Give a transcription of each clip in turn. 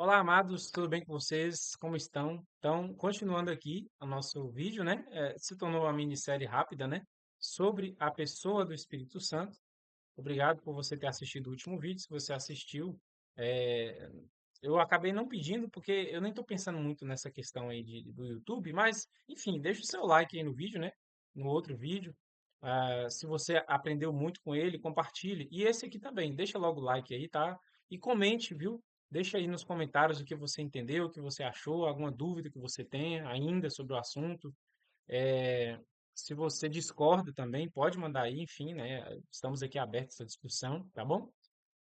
Olá, amados, tudo bem com vocês? Como estão? Então, continuando aqui o nosso vídeo, né? Se tornou uma minissérie rápida, né? Sobre a pessoa do Espírito Santo. Obrigado por você ter assistido o último vídeo. Se você assistiu, é, eu acabei não pedindo, porque eu nem estou pensando muito nessa questão aí do YouTube, mas, enfim, deixa o seu like aí no vídeo, né? No outro vídeo. Se você aprendeu muito com ele, compartilhe. E esse aqui também, deixa logo o like aí, tá? E comente, viu? Deixa aí nos comentários o que você entendeu, o que você achou, alguma dúvida que você tenha ainda sobre o assunto. É, Se você discorda também, pode mandar aí, enfim, né? Estamos aqui abertos à discussão, tá bom?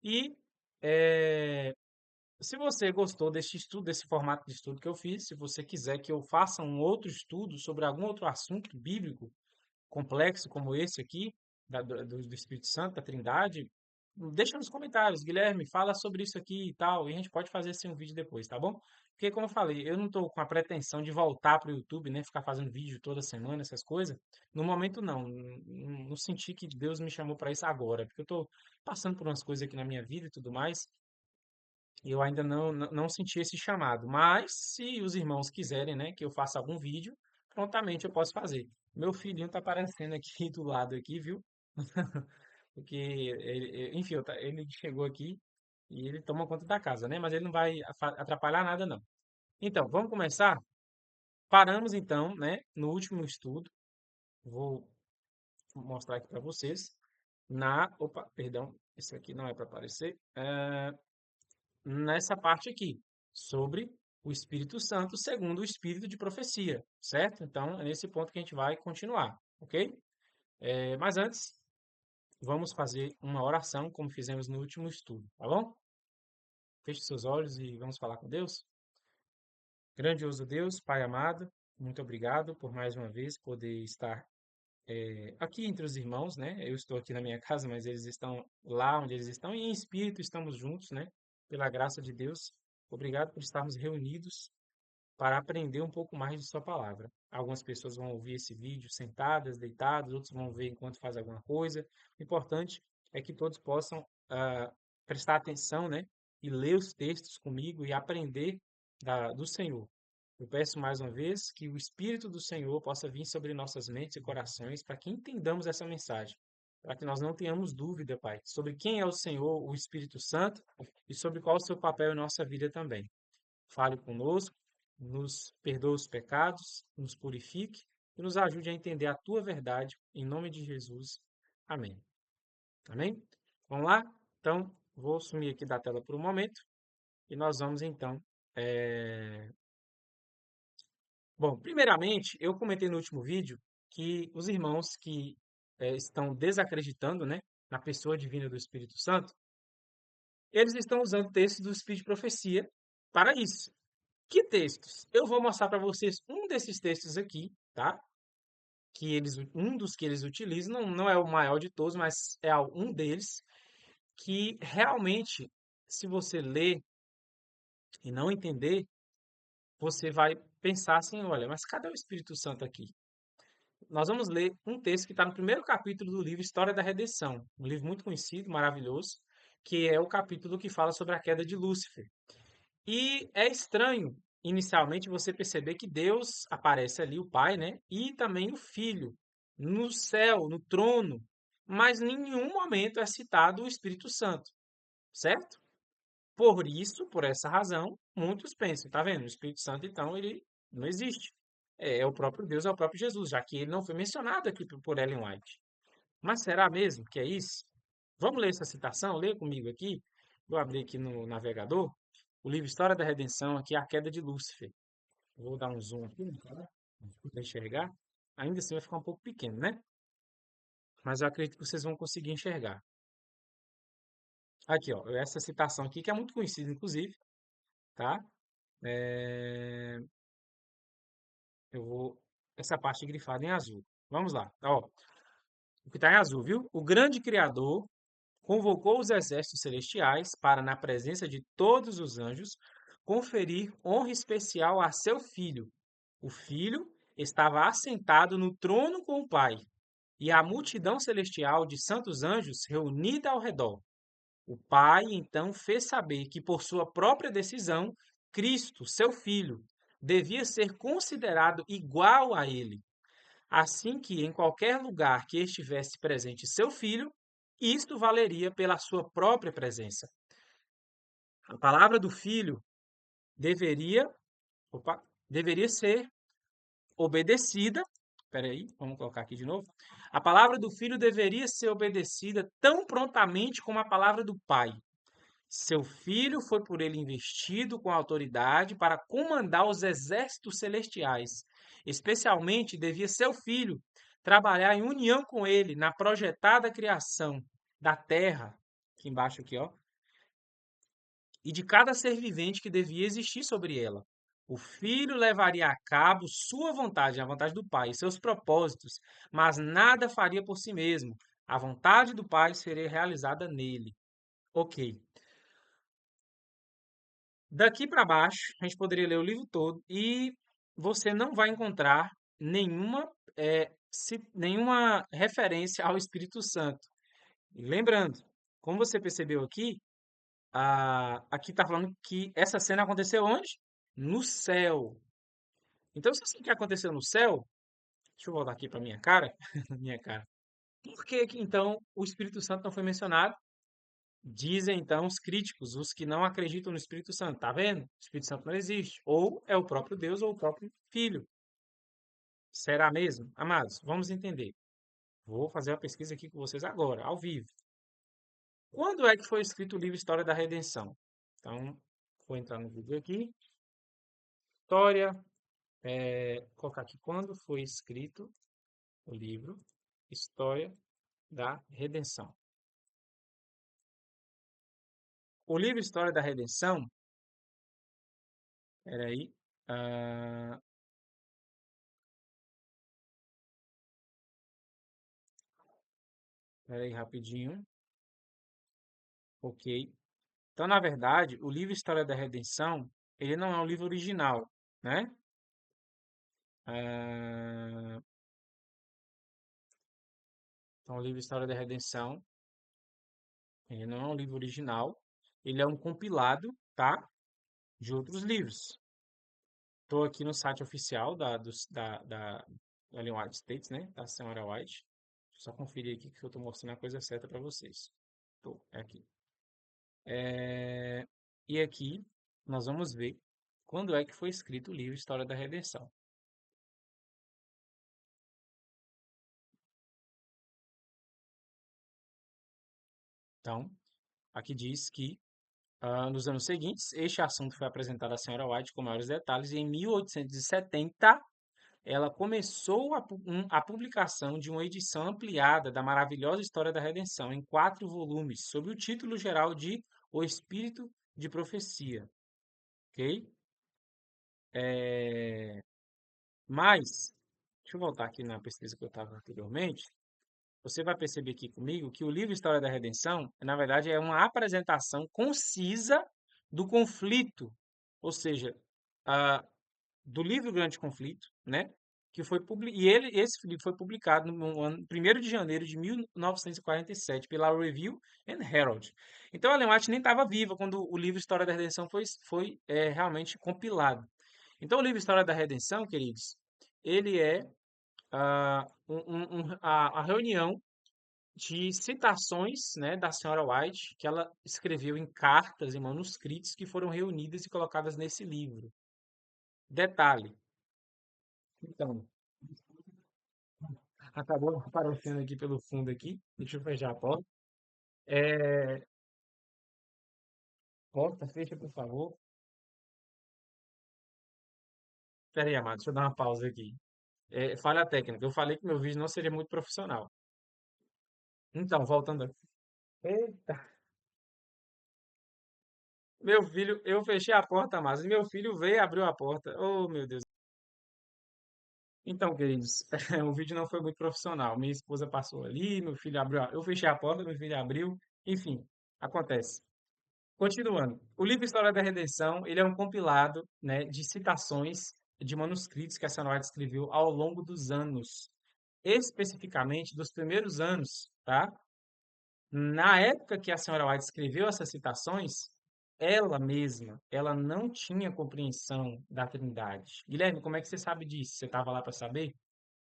E é, se você gostou deste estudo, desse formato de estudo que eu fiz, se você quiser que eu faça um outro estudo sobre algum outro assunto bíblico complexo como esse aqui, do Espírito Santo, da Trindade, deixa nos comentários, Guilherme, fala sobre isso aqui e tal, e a gente pode fazer assim um vídeo depois, tá bom? Porque, como eu falei, eu não estou com a pretensão de voltar para o YouTube, né? Ficar fazendo vídeo toda semana, essas coisas. No momento, não. Não senti que Deus me chamou para isso agora, porque eu estou passando por umas coisas aqui na minha vida e tudo mais, e eu ainda não senti esse chamado. Mas, se os irmãos quiserem, né, que eu faça algum vídeo, prontamente eu posso fazer. Meu filhinho tá aparecendo aqui do lado aqui, viu? Porque, enfim, ele chegou aqui e ele toma conta da casa, né? Mas ele não vai atrapalhar nada, não. Então, vamos começar? Paramos, então, né, no último estudo. Vou mostrar aqui para vocês. Opa, perdão, esse aqui não é para aparecer. Nessa parte aqui, sobre o Espírito Santo segundo o Espírito de profecia, certo? Então, é nesse ponto que a gente vai continuar, ok? Mas antes, vamos fazer uma oração, como fizemos no último estudo, tá bom? Feche seus olhos e vamos falar com Deus. Grandioso Deus, Pai amado, muito obrigado por mais uma vez poder estar aqui entre os irmãos, né? Eu estou aqui na minha casa, mas eles estão lá onde eles estão e em espírito estamos juntos, né? Pela graça de Deus. Obrigado por estarmos reunidos para aprender um pouco mais de Sua palavra. Algumas pessoas vão ouvir esse vídeo sentadas, deitadas, outros vão ver enquanto faz alguma coisa. O importante é que todos possam prestar atenção, né? E ler os textos comigo e aprender do Senhor. Eu peço mais uma vez que o Espírito do Senhor possa vir sobre nossas mentes e corações para que entendamos essa mensagem, para que nós não tenhamos dúvida, Pai, sobre quem é o Senhor, o Espírito Santo, e sobre qual é o seu papel em nossa vida também. Fale conosco, nos perdoe os pecados, nos purifique e nos ajude a entender a tua verdade, em nome de Jesus. Amém. Amém? Vamos lá? Então, vou sumir aqui da tela por um momento e nós vamos então. é, Bom, primeiramente, eu comentei no último vídeo que os irmãos que estão desacreditando, né, na pessoa divina do Espírito Santo, eles estão usando textos do Espírito de Profecia para isso. Que textos? Eu vou mostrar para vocês um desses textos aqui, tá? Um dos que eles utilizam, não é o maior de todos, mas é um deles, que realmente, se você ler e não entender, você vai pensar assim, olha, mas cadê o Espírito Santo aqui? Nós vamos ler um texto que está no primeiro capítulo do livro História da Redenção, um livro muito conhecido, maravilhoso, que é o capítulo que fala sobre a queda de Lúcifer. E é estranho, inicialmente, você perceber que Deus aparece ali, o Pai, né? E também o Filho, no céu, no trono, mas em nenhum momento é citado o Espírito Santo, certo? Por isso, por essa razão, muitos pensam, tá vendo? O Espírito Santo, então, ele não existe. É o próprio Deus, é o próprio Jesus, já que ele não foi mencionado aqui por Ellen White. Mas será mesmo que é isso? Vamos ler essa citação? Lê comigo aqui. Vou abrir aqui no navegador o livro História da Redenção, aqui a queda de Lúcifer. Vou dar um zoom aqui para enxergar. Ainda assim vai ficar um pouco pequeno, né? Mas eu acredito que vocês vão conseguir enxergar. Aqui, ó, essa citação aqui, que é muito conhecida, inclusive, tá? É, Eu vou. Essa parte grifada em azul. Vamos lá. Ó, o que está em azul, viu? O grande Criador convocou os exércitos celestiais para, na presença de todos os anjos, conferir honra especial a seu filho. O filho estava assentado no trono com o Pai, e a multidão celestial de santos anjos reunida ao redor. O Pai, então, fez saber que, por sua própria decisão, Cristo, seu Filho, devia ser considerado igual a ele, assim que, em qualquer lugar que estivesse presente seu Filho, isto valeria pela sua própria presença. A palavra do Filho deveria, opa, deveria ser obedecida. Espera aí, vamos colocar aqui de novo. A palavra do Filho deveria ser obedecida tão prontamente como a palavra do Pai. Seu filho foi por ele investido com autoridade para comandar os exércitos celestiais. Especialmente devia seu filho trabalhar em união com ele na projetada criação da terra, aqui embaixo aqui, ó, e de cada ser vivente que devia existir sobre ela. O filho levaria a cabo sua vontade, a vontade do pai, e seus propósitos, mas nada faria por si mesmo. A vontade do pai seria realizada nele. Ok. Daqui para baixo, a gente poderia ler o livro todo e você não vai encontrar nenhuma, nenhuma referência ao Espírito Santo. E lembrando, como você percebeu aqui, aqui está falando que essa cena aconteceu onde? No céu. Então, se isso aqui aconteceu no céu, deixa eu voltar aqui para minha cara, minha cara. Por que que então o Espírito Santo não foi mencionado? Dizem então os críticos, os que não acreditam no Espírito Santo, tá vendo? O Espírito Santo não existe. Ou é o próprio Deus ou o próprio Filho. Será mesmo? Amados, vamos entender. Vou fazer a pesquisa aqui com vocês agora, ao vivo. Quando é que foi escrito o livro História da Redenção? Então, vou entrar no vídeo aqui. História, colocar aqui quando foi escrito o livro História da Redenção. O livro História da Redenção, peraí, ah, peraí rapidinho, ok. Então, na verdade, o livro História da Redenção, ele não é um livro original, né? Ah, então, o livro História da Redenção, ele não é um livro original, ele é um compilado, tá? De outros livros. Estou aqui no site oficial da Ellen White States, né? Da senhora White. Deixa eu só conferir aqui que eu estou mostrando a coisa certa para vocês. Tô, é aqui. E aqui nós vamos ver quando é que foi escrito o livro História da Redenção. Então, aqui diz que nos anos seguintes, este assunto foi apresentado à senhora White com maiores detalhes e em 1870 ela começou a publicação de uma edição ampliada da maravilhosa História da Redenção em 4 volumes, sob o título geral de O Espírito de Profecia, ok? Mas, deixa eu voltar aqui na pesquisa que eu estava anteriormente. Você vai perceber aqui comigo que o livro História da Redenção, na verdade, é uma apresentação concisa do conflito, ou seja, ah, do livro Grande Conflito, né? Que foi esse livro foi publicado no ano 1º de janeiro de 1947 pela Review and Herald. Então, a Ellen White nem estava viva quando o livro História da Redenção foi realmente compilado. Então, o livro História da Redenção, queridos, ele é a reunião de citações, né, da senhora White, que ela escreveu em cartas e manuscritos que foram reunidas e colocadas nesse livro. Detalhe, então, acabou aparecendo aqui pelo fundo aqui. Deixa eu fechar a porta. É, porta, fecha, por favor. Espera aí, amado, deixa eu dar uma pausa aqui. Falha técnica. Eu falei que meu vídeo não seria muito profissional. Então, voltando aqui. Eita, meu filho, eu fechei a porta, mas meu filho veio e abriu a porta. Oh, meu Deus. Então, queridos, o vídeo não foi muito profissional. Minha esposa passou ali, meu filho abriu, eu fechei a porta, meu filho abriu, enfim, acontece. Continuando, o livro História da Redenção, ele é um compilado, né, de citações de manuscritos que a Senhora escreveu ao longo dos anos, especificamente dos primeiros anos, tá? Na época que a senhora White escreveu essas citações, ela mesma, ela não tinha compreensão da Trindade. Guilherme, como é que você sabe disso? Você estava lá para saber?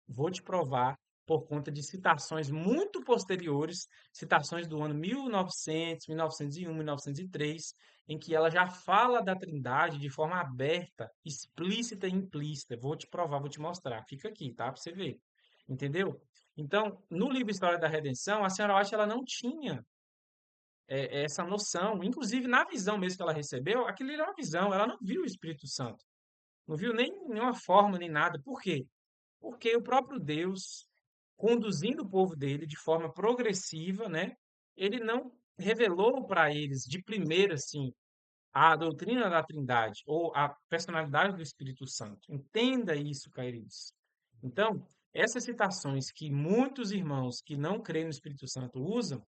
Vou te provar por conta de citações muito posteriores, citações do ano 1900, 1901, 1903, em que ela já fala da Trindade de forma aberta, explícita e implícita. Vou te provar, vou te mostrar. Fica aqui, tá? Para você ver. Entendeu? Então, no livro História da Redenção, a senhora White ela não tinha essa noção, inclusive na visão mesmo que ela recebeu, aquilo era uma visão, ela não viu o Espírito Santo, não viu nem nenhuma forma, nem nada. Por quê? Porque o próprio Deus, conduzindo o povo dele de forma progressiva, né? Ele não revelou para eles de primeira, assim, a doutrina da Trindade ou a personalidade do Espírito Santo. Entenda isso, queridos. Então, essas citações que muitos irmãos que não creem no Espírito Santo usam,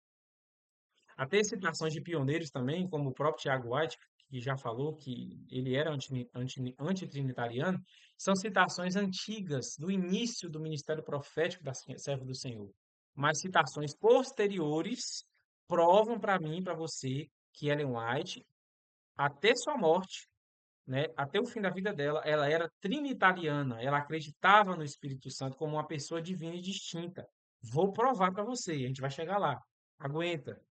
até citações de pioneiros também, como o próprio Tiago White, que já falou que ele era antitrinitariano, são citações antigas, do início do ministério profético da serva do Senhor. Mas citações posteriores provam para mim e para você que Ellen White, até sua morte, né, até o fim da vida dela, ela era trinitariana, ela acreditava no Espírito Santo como uma pessoa divina e distinta. Vou provar para você, a gente vai chegar lá. Aguenta.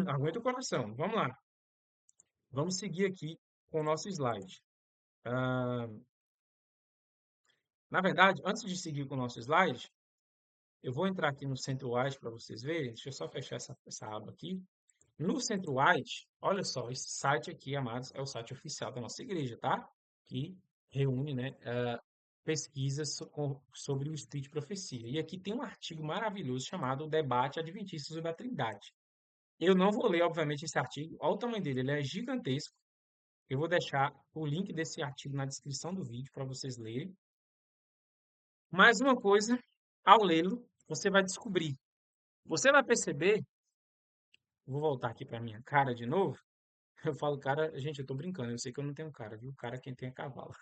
Aguenta o coração. Vamos lá. Vamos seguir aqui com o nosso slide. Ah, na verdade, antes de seguir com o nosso slide, eu vou entrar aqui no Centro-White para vocês verem. Deixa eu só fechar essa aba aqui. No Centro-White, olha só, esse site aqui, amados, é o site oficial da nossa igreja, tá? Que reúne, né, pesquisas sobre o Espírito de Profecia. E aqui tem um artigo maravilhoso chamado O Debate Adventista da Trindade. Eu não vou ler, obviamente, esse artigo. Olha o tamanho dele, ele é gigantesco. Eu vou deixar o link desse artigo na descrição do vídeo para vocês lerem. Mais uma coisa, ao lê-lo, você vai descobrir. Você vai perceber, vou voltar aqui para minha cara de novo. Eu falo cara, gente, eu tô brincando, eu sei que eu não tenho cara, viu? Cara é quem tem é cavalo.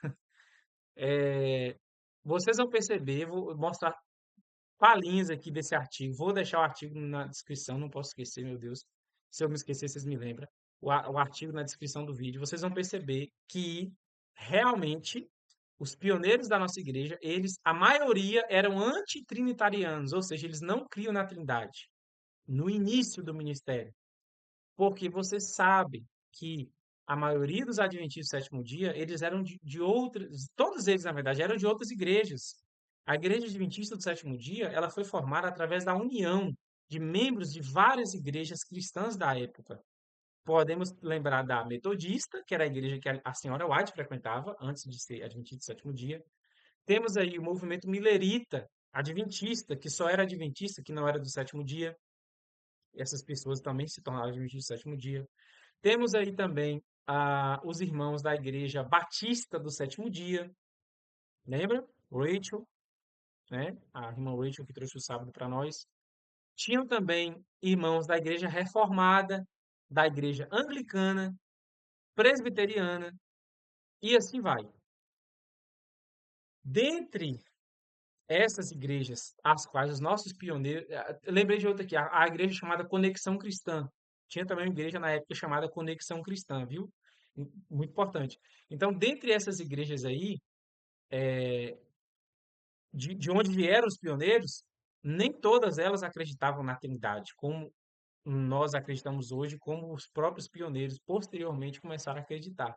É, vocês vão perceber, vou mostrar palhinhas aqui desse artigo. Vou deixar o artigo na descrição, não posso esquecer, meu Deus. Se eu me esquecer, vocês me lembram. O artigo na descrição do vídeo. Vocês vão perceber que realmente os pioneiros da nossa igreja, eles, a maioria eram antitrinitarianos, ou seja, eles não criam na Trindade no início do ministério, porque você sabe que a maioria dos adventistas do sétimo dia, eles eram de outras, todos eles, na verdade, eram de outras igrejas. A igreja adventista do sétimo dia, ela foi formada através da união de membros de várias igrejas cristãs da época. Podemos lembrar da Metodista, que era a igreja que a senhora White frequentava antes de ser adventista do sétimo dia. Temos aí o movimento milerita, adventista, que só era adventista, que não era do sétimo dia. Essas pessoas também se tornaram adventistas do sétimo dia. Temos aí também os irmãos da igreja batista do sétimo dia. Lembra? Rachel, né? A irmã Rachel que trouxe o sábado para nós. Tinham também irmãos da igreja reformada, da igreja anglicana, presbiteriana, e assim vai. Dentre essas igrejas, as quais os nossos pioneiros. Lembrei de outra aqui, a igreja chamada Conexão Cristã. Tinha também uma igreja na época chamada Conexão Cristã, viu? Muito importante. Então, dentre essas igrejas aí, de onde vieram os pioneiros, nem todas elas acreditavam na Trindade, como nós acreditamos hoje, como os próprios pioneiros posteriormente começaram a acreditar.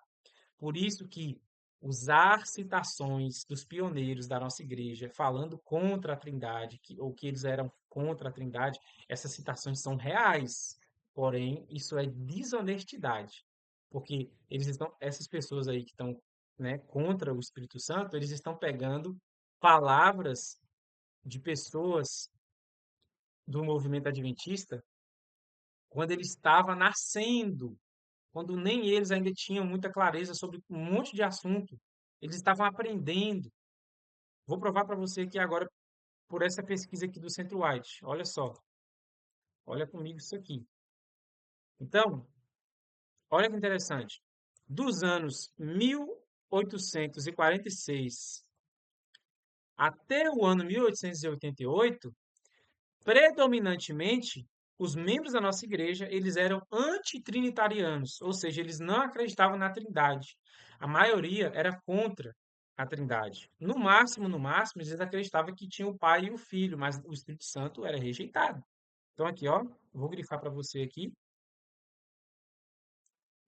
Por isso que usar citações dos pioneiros da nossa igreja falando contra a Trindade, ou que eles eram contra a Trindade, essas citações são reais. Porém, isso é desonestidade. Porque essas pessoas aí que estão, né, contra o Espírito Santo, eles estão pegando palavras de pessoas do movimento adventista quando ele estava nascendo, quando nem eles ainda tinham muita clareza sobre um monte de assunto. Eles estavam aprendendo. Vou provar para você aqui agora por essa pesquisa aqui do Centro White. Olha só, olha comigo isso aqui. Então, olha que interessante. Dos anos 1846 até o ano 1888, predominantemente os membros da nossa igreja, eles eram antitrinitarianos, ou seja, eles não acreditavam na Trindade. A maioria era contra a Trindade. No máximo, eles acreditavam que tinha o Pai e o Filho, mas o Espírito Santo era rejeitado. Então aqui, ó, vou grifar para você aqui,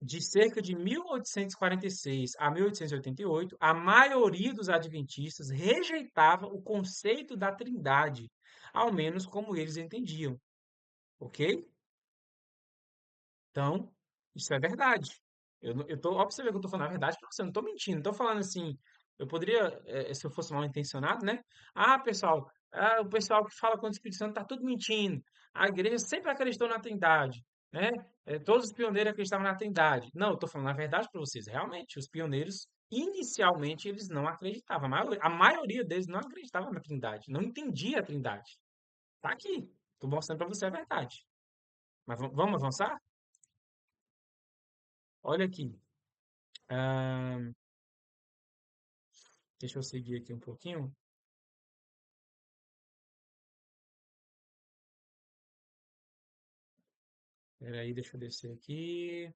de cerca de 1846 a 1888, a maioria dos adventistas rejeitava o conceito da Trindade, ao menos como eles entendiam, ok? Então, isso é verdade. Eu tô, ó, pra você ver que eu tô falando a verdade pra você, eu não tô mentindo, não tô falando assim, eu poderia, se eu fosse mal intencionado, né? Ah, pessoal, o pessoal que fala contra o Espírito Santo tá tudo mentindo. A igreja sempre acreditou na Trindade, né? Todos os pioneiros acreditavam na Trindade. Não, eu tô falando a verdade para vocês. Realmente, os pioneiros, inicialmente, eles não acreditavam. A maioria deles não acreditava na Trindade, não entendia a Trindade. Tá aqui. Tô mostrando para você a verdade. Mas vamos avançar? Olha aqui. Ah, deixa eu seguir aqui um pouquinho. Espera aí, deixa eu descer aqui.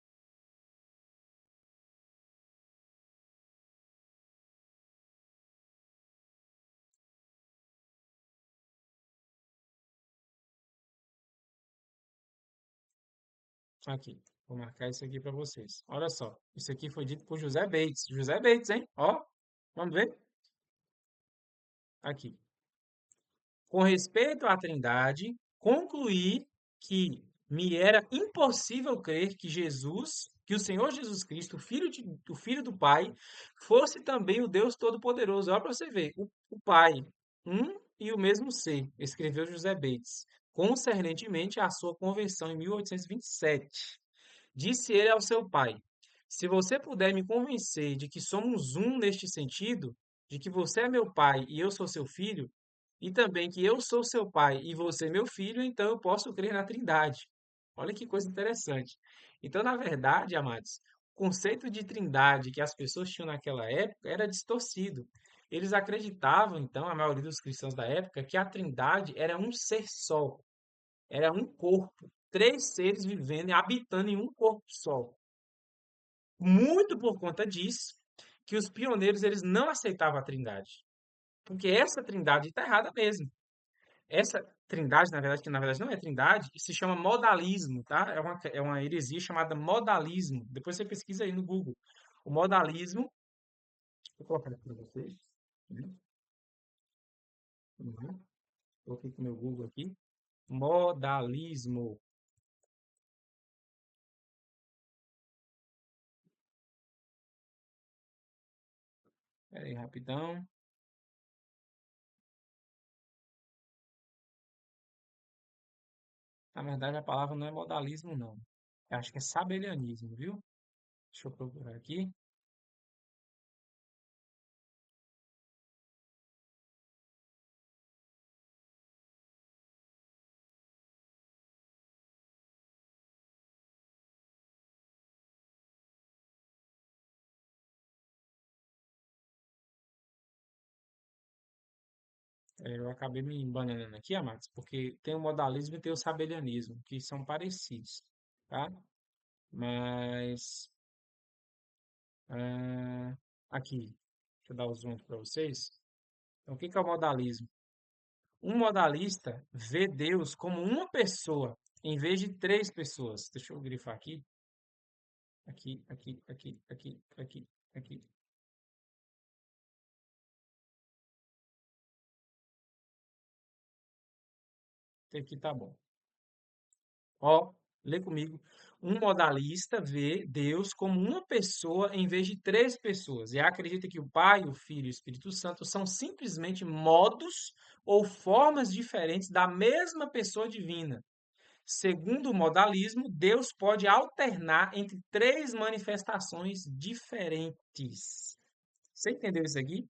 Aqui. Vou marcar isso aqui para vocês. Olha só. Isso aqui foi dito por José Bates. José Bates, hein? Ó, vamos ver? Aqui. Com respeito à Trindade, concluí que me era impossível crer que Jesus, que o Senhor Jesus Cristo, o Filho do Pai, fosse também o Deus Todo-Poderoso. Olha para você ver, o Pai, um e o mesmo ser, escreveu José Bates, concernentemente à sua conversão em 1827. Disse ele ao seu pai: Se você puder me convencer de que somos um neste sentido, de que você é meu pai e eu sou seu filho, e também que eu sou seu pai e você meu filho, então eu posso crer na Trindade. Olha que coisa interessante. Então, na verdade, amados, o conceito de Trindade que as pessoas tinham naquela época era distorcido. Eles acreditavam, então, a maioria dos cristãos da época, que a Trindade era um ser só, era um corpo, três seres vivendo e habitando em um corpo só. Muito por conta disso, que os pioneiros eles não aceitavam a Trindade, porque essa Trindade está errada mesmo. Essa Trindade, na verdade, que na verdade não é Trindade, se chama modalismo, tá? É uma heresia chamada modalismo. Depois você pesquisa aí no Google. O modalismo, vou colocar aqui para vocês. Né? Uhum. Coloquei aqui no meu Google aqui. Modalismo. Pera aí, rapidão. Na verdade, a palavra não é modalismo, não. Eu acho que é sabelianismo, viu? Deixa eu procurar aqui. Eu acabei me embananando aqui, Amados, porque tem o modalismo e tem o sabelianismo, que são parecidos, tá? Mas, aqui, deixa eu dar o zoom aqui para vocês. Então, o que que é o modalismo? Um modalista vê Deus como uma pessoa, em vez de três pessoas. Deixa eu grifar aqui. Aqui, aqui, aqui, aqui, aqui, aqui. Aqui tá bom. Ó, lê comigo. Um modalista vê Deus como uma pessoa em vez de três pessoas e acredita que o Pai, o Filho e o Espírito Santo são simplesmente modos ou formas diferentes da mesma pessoa divina. Segundo o modalismo, Deus pode alternar entre três manifestações diferentes. Você entendeu isso aqui?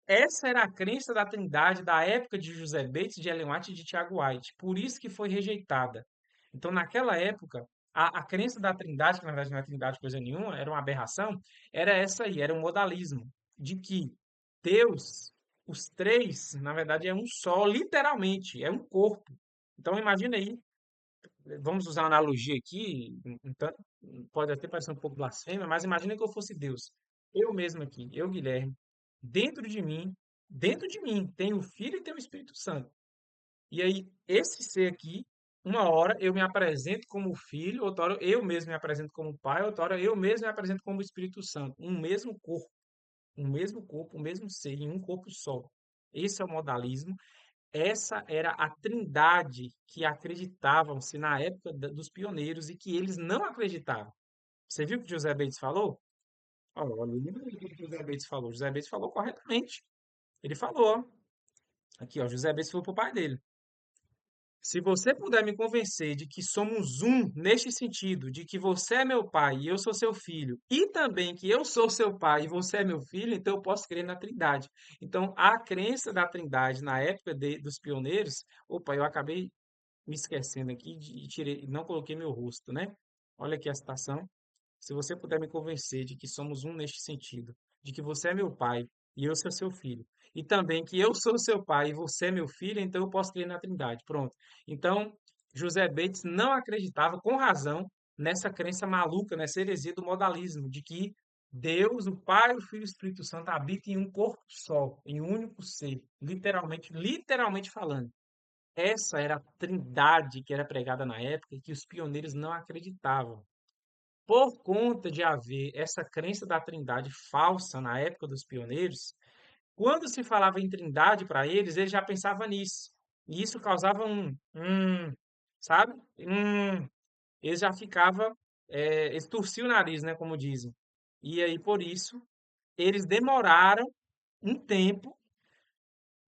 Essa era a crença da Trindade da época de José Bates, de Ellen White e de Tiago White. Por isso que foi rejeitada. Então, naquela época, a crença da Trindade, que na verdade não é Trindade coisa nenhuma, era uma aberração, era essa aí, era um modalismo, de que Deus, os três, na verdade, é um só, literalmente, é um corpo. Então, imagina aí, vamos usar uma analogia aqui, pode até parecer um pouco blasfêmia, mas imagina que eu fosse Deus. Eu mesmo aqui, eu, Guilherme, dentro de mim, dentro de mim tem o Filho e tem o Espírito Santo. E aí, esse ser aqui, uma hora eu me apresento como filho, outra hora eu mesmo me apresento como pai, outra hora eu mesmo me apresento como Espírito Santo. Um mesmo corpo, um mesmo ser, em um corpo só. Esse é o modalismo. Essa era a trindade que acreditavam-se na época dos pioneiros e que eles não acreditavam. Você viu o que José Bates falou? Olha, lembra o que José Bates falou? José Bates falou corretamente. Ele falou, ó, aqui, ó, José Bates falou para o pai dele. Se você puder me convencer de que somos um neste sentido, de que você é meu pai e eu sou seu filho, e também que eu sou seu pai e você é meu filho, então eu posso crer na Trindade. Então, a crença da Trindade na época dos pioneiros, opa, eu acabei me esquecendo aqui e tirei, não coloquei meu rosto, né? Olha aqui a citação. Se você puder me convencer de que somos um neste sentido, de que você é meu pai e eu sou seu filho, e também que eu sou seu pai e você é meu filho, então eu posso crer na Trindade. Pronto. Então, José Bates não acreditava, com razão, nessa crença maluca, nessa heresia do modalismo, de que Deus, o Pai, o Filho e o Espírito Santo habitam em um corpo só, em um único ser, literalmente, literalmente falando. Essa era a trindade que era pregada na época e que os pioneiros não acreditavam. Por conta de haver essa crença da trindade falsa na época dos pioneiros, quando se falava em trindade para eles, eles já pensavam nisso. E isso causava sabe? Eles já ficavam, eles torciam o nariz, né, como dizem. E aí, por isso, eles demoraram um tempo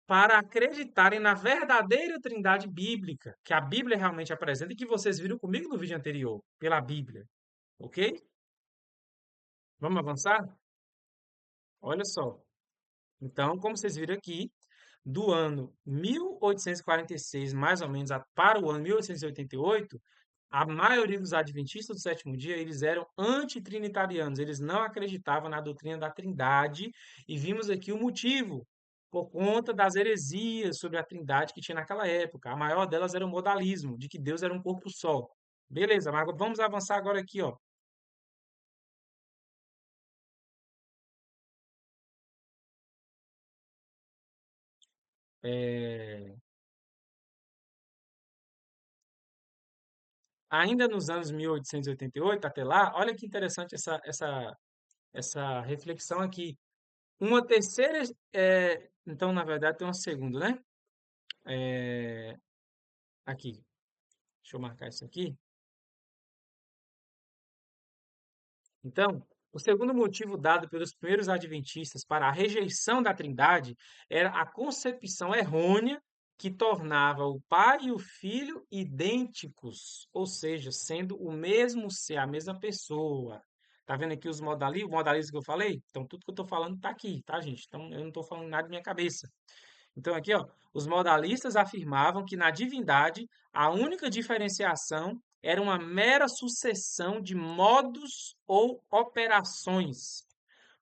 para acreditarem na verdadeira trindade bíblica, que a Bíblia realmente apresenta e que vocês viram comigo no vídeo anterior, pela Bíblia. Ok? Vamos avançar? Olha só. Então, como vocês viram aqui, do ano 1846, mais ou menos, para o ano 1888, a maioria dos adventistas do sétimo dia, eles eram antitrinitarianos, eles não acreditavam na doutrina da Trindade, e vimos aqui o motivo, por conta das heresias sobre a Trindade que tinha naquela época. A maior delas era o modalismo, de que Deus era um corpo só. Beleza, mas vamos avançar agora aqui, ó. É, ainda nos anos 1888, até lá, olha que interessante essa reflexão aqui. Uma terceira, então, na verdade, tem uma segunda, né? É, aqui, deixa eu marcar isso aqui. Então, o segundo motivo dado pelos primeiros adventistas para a rejeição da Trindade era a concepção errônea que tornava o Pai e o Filho idênticos, ou seja, sendo o mesmo ser, a mesma pessoa. Tá vendo aqui o modalismo que eu falei? Então, tudo que eu estou falando está aqui, tá, gente? Então, eu não estou falando nada de minha cabeça. Então, aqui, ó, os modalistas afirmavam que na divindade a única diferenciação era uma mera sucessão de modos ou operações.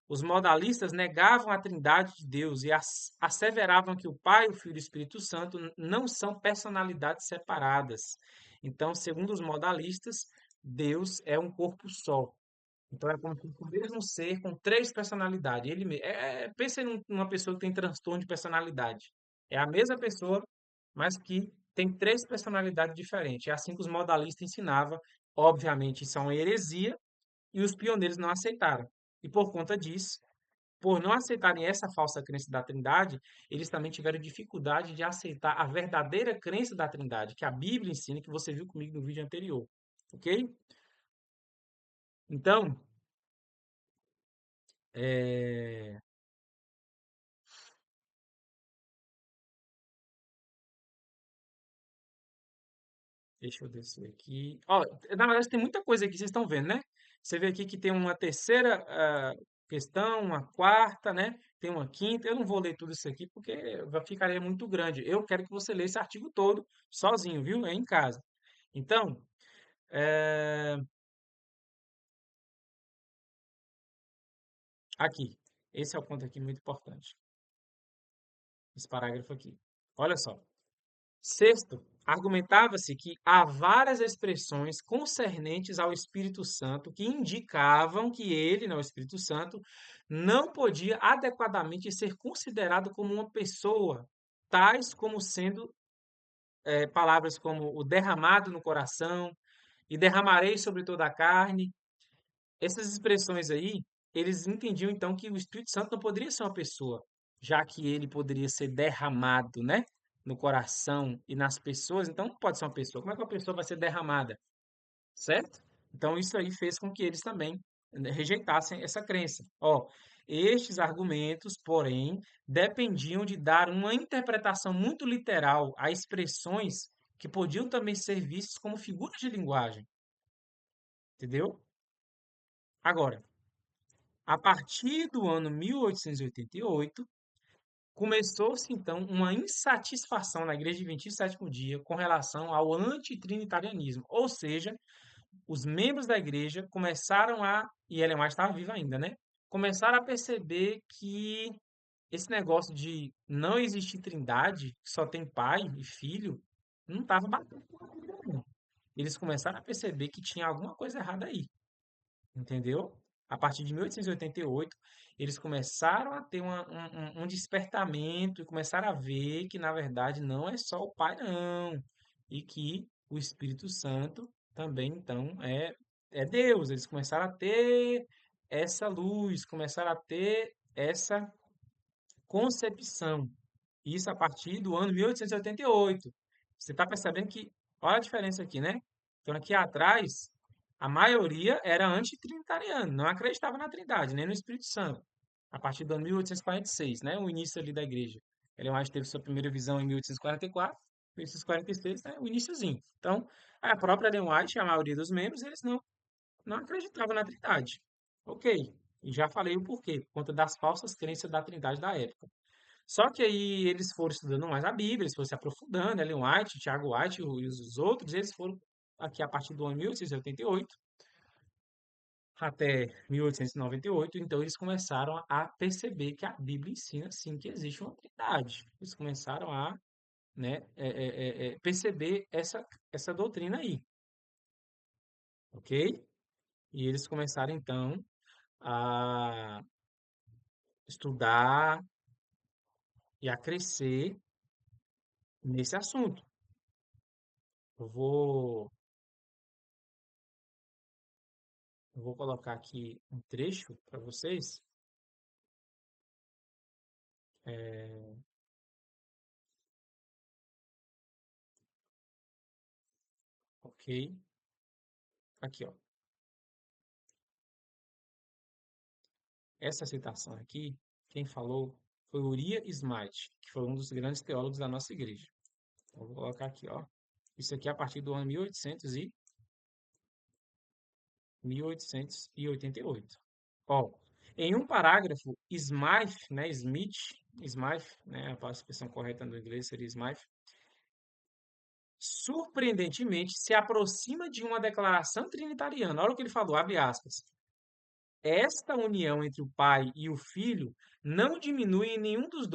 Os modalistas negavam a trindade de Deus e asseveravam que o Pai, o Filho e o Espírito Santo não são personalidades separadas. Então, segundo os modalistas, Deus é um corpo só. Então é como se fosse o mesmo ser com três personalidades. Pensa numa pessoa que tem transtorno de personalidade. É a mesma pessoa, mas que tem três personalidades diferentes. É assim que os modalistas ensinavam. Obviamente, isso é uma heresia e os pioneiros não aceitaram. E por conta disso, por não aceitarem essa falsa crença da Trindade, eles também tiveram dificuldade de aceitar a verdadeira crença da Trindade, que a Bíblia ensina, que você viu comigo no vídeo anterior. Ok? Então, é, deixa eu descer aqui. Ó, na verdade, tem muita coisa aqui, vocês estão vendo, né? Você vê aqui que tem uma terceira questão, uma quarta, né? Tem uma quinta. Eu não vou ler tudo isso aqui porque ficaria muito grande. Eu quero que você leia esse artigo todo sozinho, viu? É em casa. Então, é, aqui. Esse é o ponto aqui muito importante. Esse parágrafo aqui. Olha só. Sexto. Argumentava-se que há várias expressões concernentes ao Espírito Santo que indicavam que ele, né, o Espírito Santo, não podia adequadamente ser considerado como uma pessoa, tais como sendo palavras como o derramado no coração e derramarei sobre toda a carne. Essas expressões aí, eles entendiam então que o Espírito Santo não poderia ser uma pessoa, já que ele poderia ser derramado, né, no coração e nas pessoas, então não pode ser uma pessoa. Como é que uma pessoa vai ser derramada, certo? Então isso aí fez com que eles também rejeitassem essa crença. Ó, estes argumentos, porém, dependiam de dar uma interpretação muito literal a expressões que podiam também ser vistas como figuras de linguagem, entendeu? Agora, a partir do ano 1888, começou-se então uma insatisfação na Igreja de 27º dia com relação ao antitrinitarianismo, ou seja, os membros da igreja começaram e Ellen White estava viva ainda, né? Começaram a perceber que esse negócio de não existir trindade, que só tem pai e filho, não estava batendo com a Bíblia, não. Eles começaram a perceber que tinha alguma coisa errada aí. Entendeu? A partir de 1888, eles começaram a ter um despertamento e começaram a ver que, na verdade, não é só o Pai, não. E que o Espírito Santo também, então, é Deus. Eles começaram a ter essa luz, começaram a ter essa concepção. Isso a partir do ano 1888. Você está percebendo que, olha a diferença aqui, né? Então, aqui atrás, a maioria era antitrinitariana, não acreditava na Trindade, nem no Espírito Santo. A partir do ano 1846, né? O início ali da igreja. Ellen White teve sua primeira visão em 1844, 1846, né? O iníciozinho. Então, a própria Ellen White, a maioria dos membros, eles não acreditavam na Trindade. Ok. E já falei o porquê, por conta das falsas crenças da Trindade da época. Só que aí eles foram estudando mais a Bíblia, eles foram se aprofundando, Ellen White, Tiago White e os outros, eles foram aqui a partir do ano 1888 até 1898, então eles começaram a perceber que a Bíblia ensina sim que existe uma trindade. Eles começaram a, né, perceber essa doutrina aí, ok? E eles começaram então a estudar e a crescer nesse assunto. Eu vou Eu vou colocar aqui um trecho para vocês. É, ok. Aqui, ó. Essa citação aqui, quem falou foi Uriah Smith, que foi um dos grandes teólogos da nossa igreja. Então, vou colocar aqui, ó. Isso aqui é a partir do ano 1888. Ó, em um parágrafo, Smith, né, a expressão correta no inglês seria Smith, surpreendentemente se aproxima de uma declaração trinitariana. Olha o que ele falou, abre aspas. Esta união entre o Pai e o Filho não diminui a nenhum dos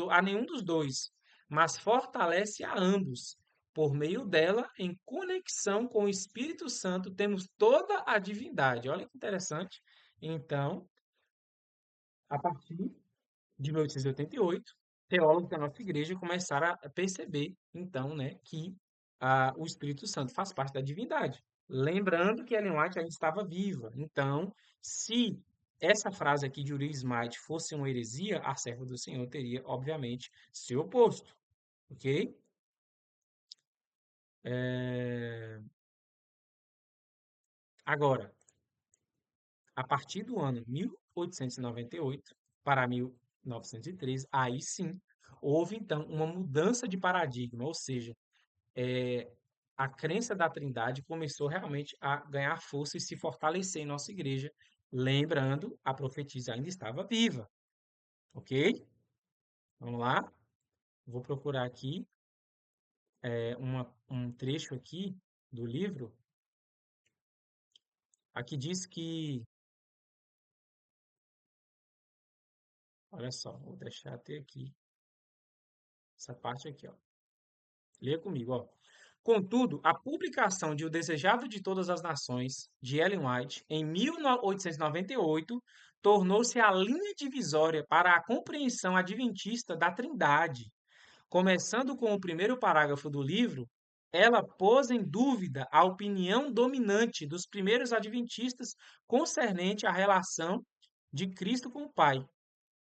dois, mas fortalece a ambos. Por meio dela, em conexão com o Espírito Santo, temos toda a divindade. Olha que interessante. Então, a partir de 1888, teólogos da nossa igreja começaram a perceber, então, né, que o Espírito Santo faz parte da divindade. Lembrando que Ellen White ainda estava viva. Então, se essa frase aqui de Uriah Smith fosse uma heresia, a serva do Senhor teria, obviamente, seu oposto. Ok? É, Agora, a partir do ano 1898 para 1913, aí sim, houve então uma mudança de paradigma, ou seja, é, a crença da Trindade começou realmente a ganhar força e se fortalecer em nossa igreja. Lembrando, a profetisa ainda estava viva, ok? Vamos lá. Vou procurar aqui um trecho aqui do livro. Aqui diz que, olha só, vou deixar até aqui essa parte aqui, ó. Leia comigo, ó. Contudo, a publicação de O Desejado de Todas as Nações, de Ellen White, em 1898, tornou-se a linha divisória para a compreensão adventista da Trindade. Começando com o primeiro parágrafo do livro, ela pôs em dúvida a opinião dominante dos primeiros adventistas concernente à relação de Cristo com o Pai.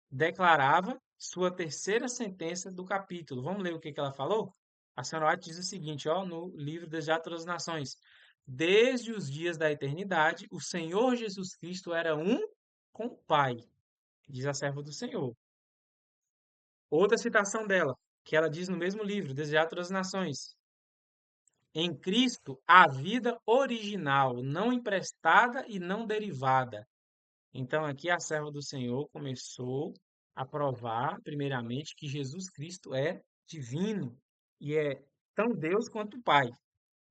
Declarava sua terceira sentença do capítulo. Vamos ler o que ela falou? A senhora White diz o seguinte, ó, no livro Desejar Todas as Nações. Desde os dias da eternidade, o Senhor Jesus Cristo era um com o Pai, diz a serva do Senhor. Outra citação dela, que ela diz no mesmo livro, Desejar Todas as Nações. Em Cristo, a vida original, não emprestada e não derivada. Então, aqui a serva do Senhor começou a provar, primeiramente, que Jesus Cristo é divino e é tão Deus quanto o Pai,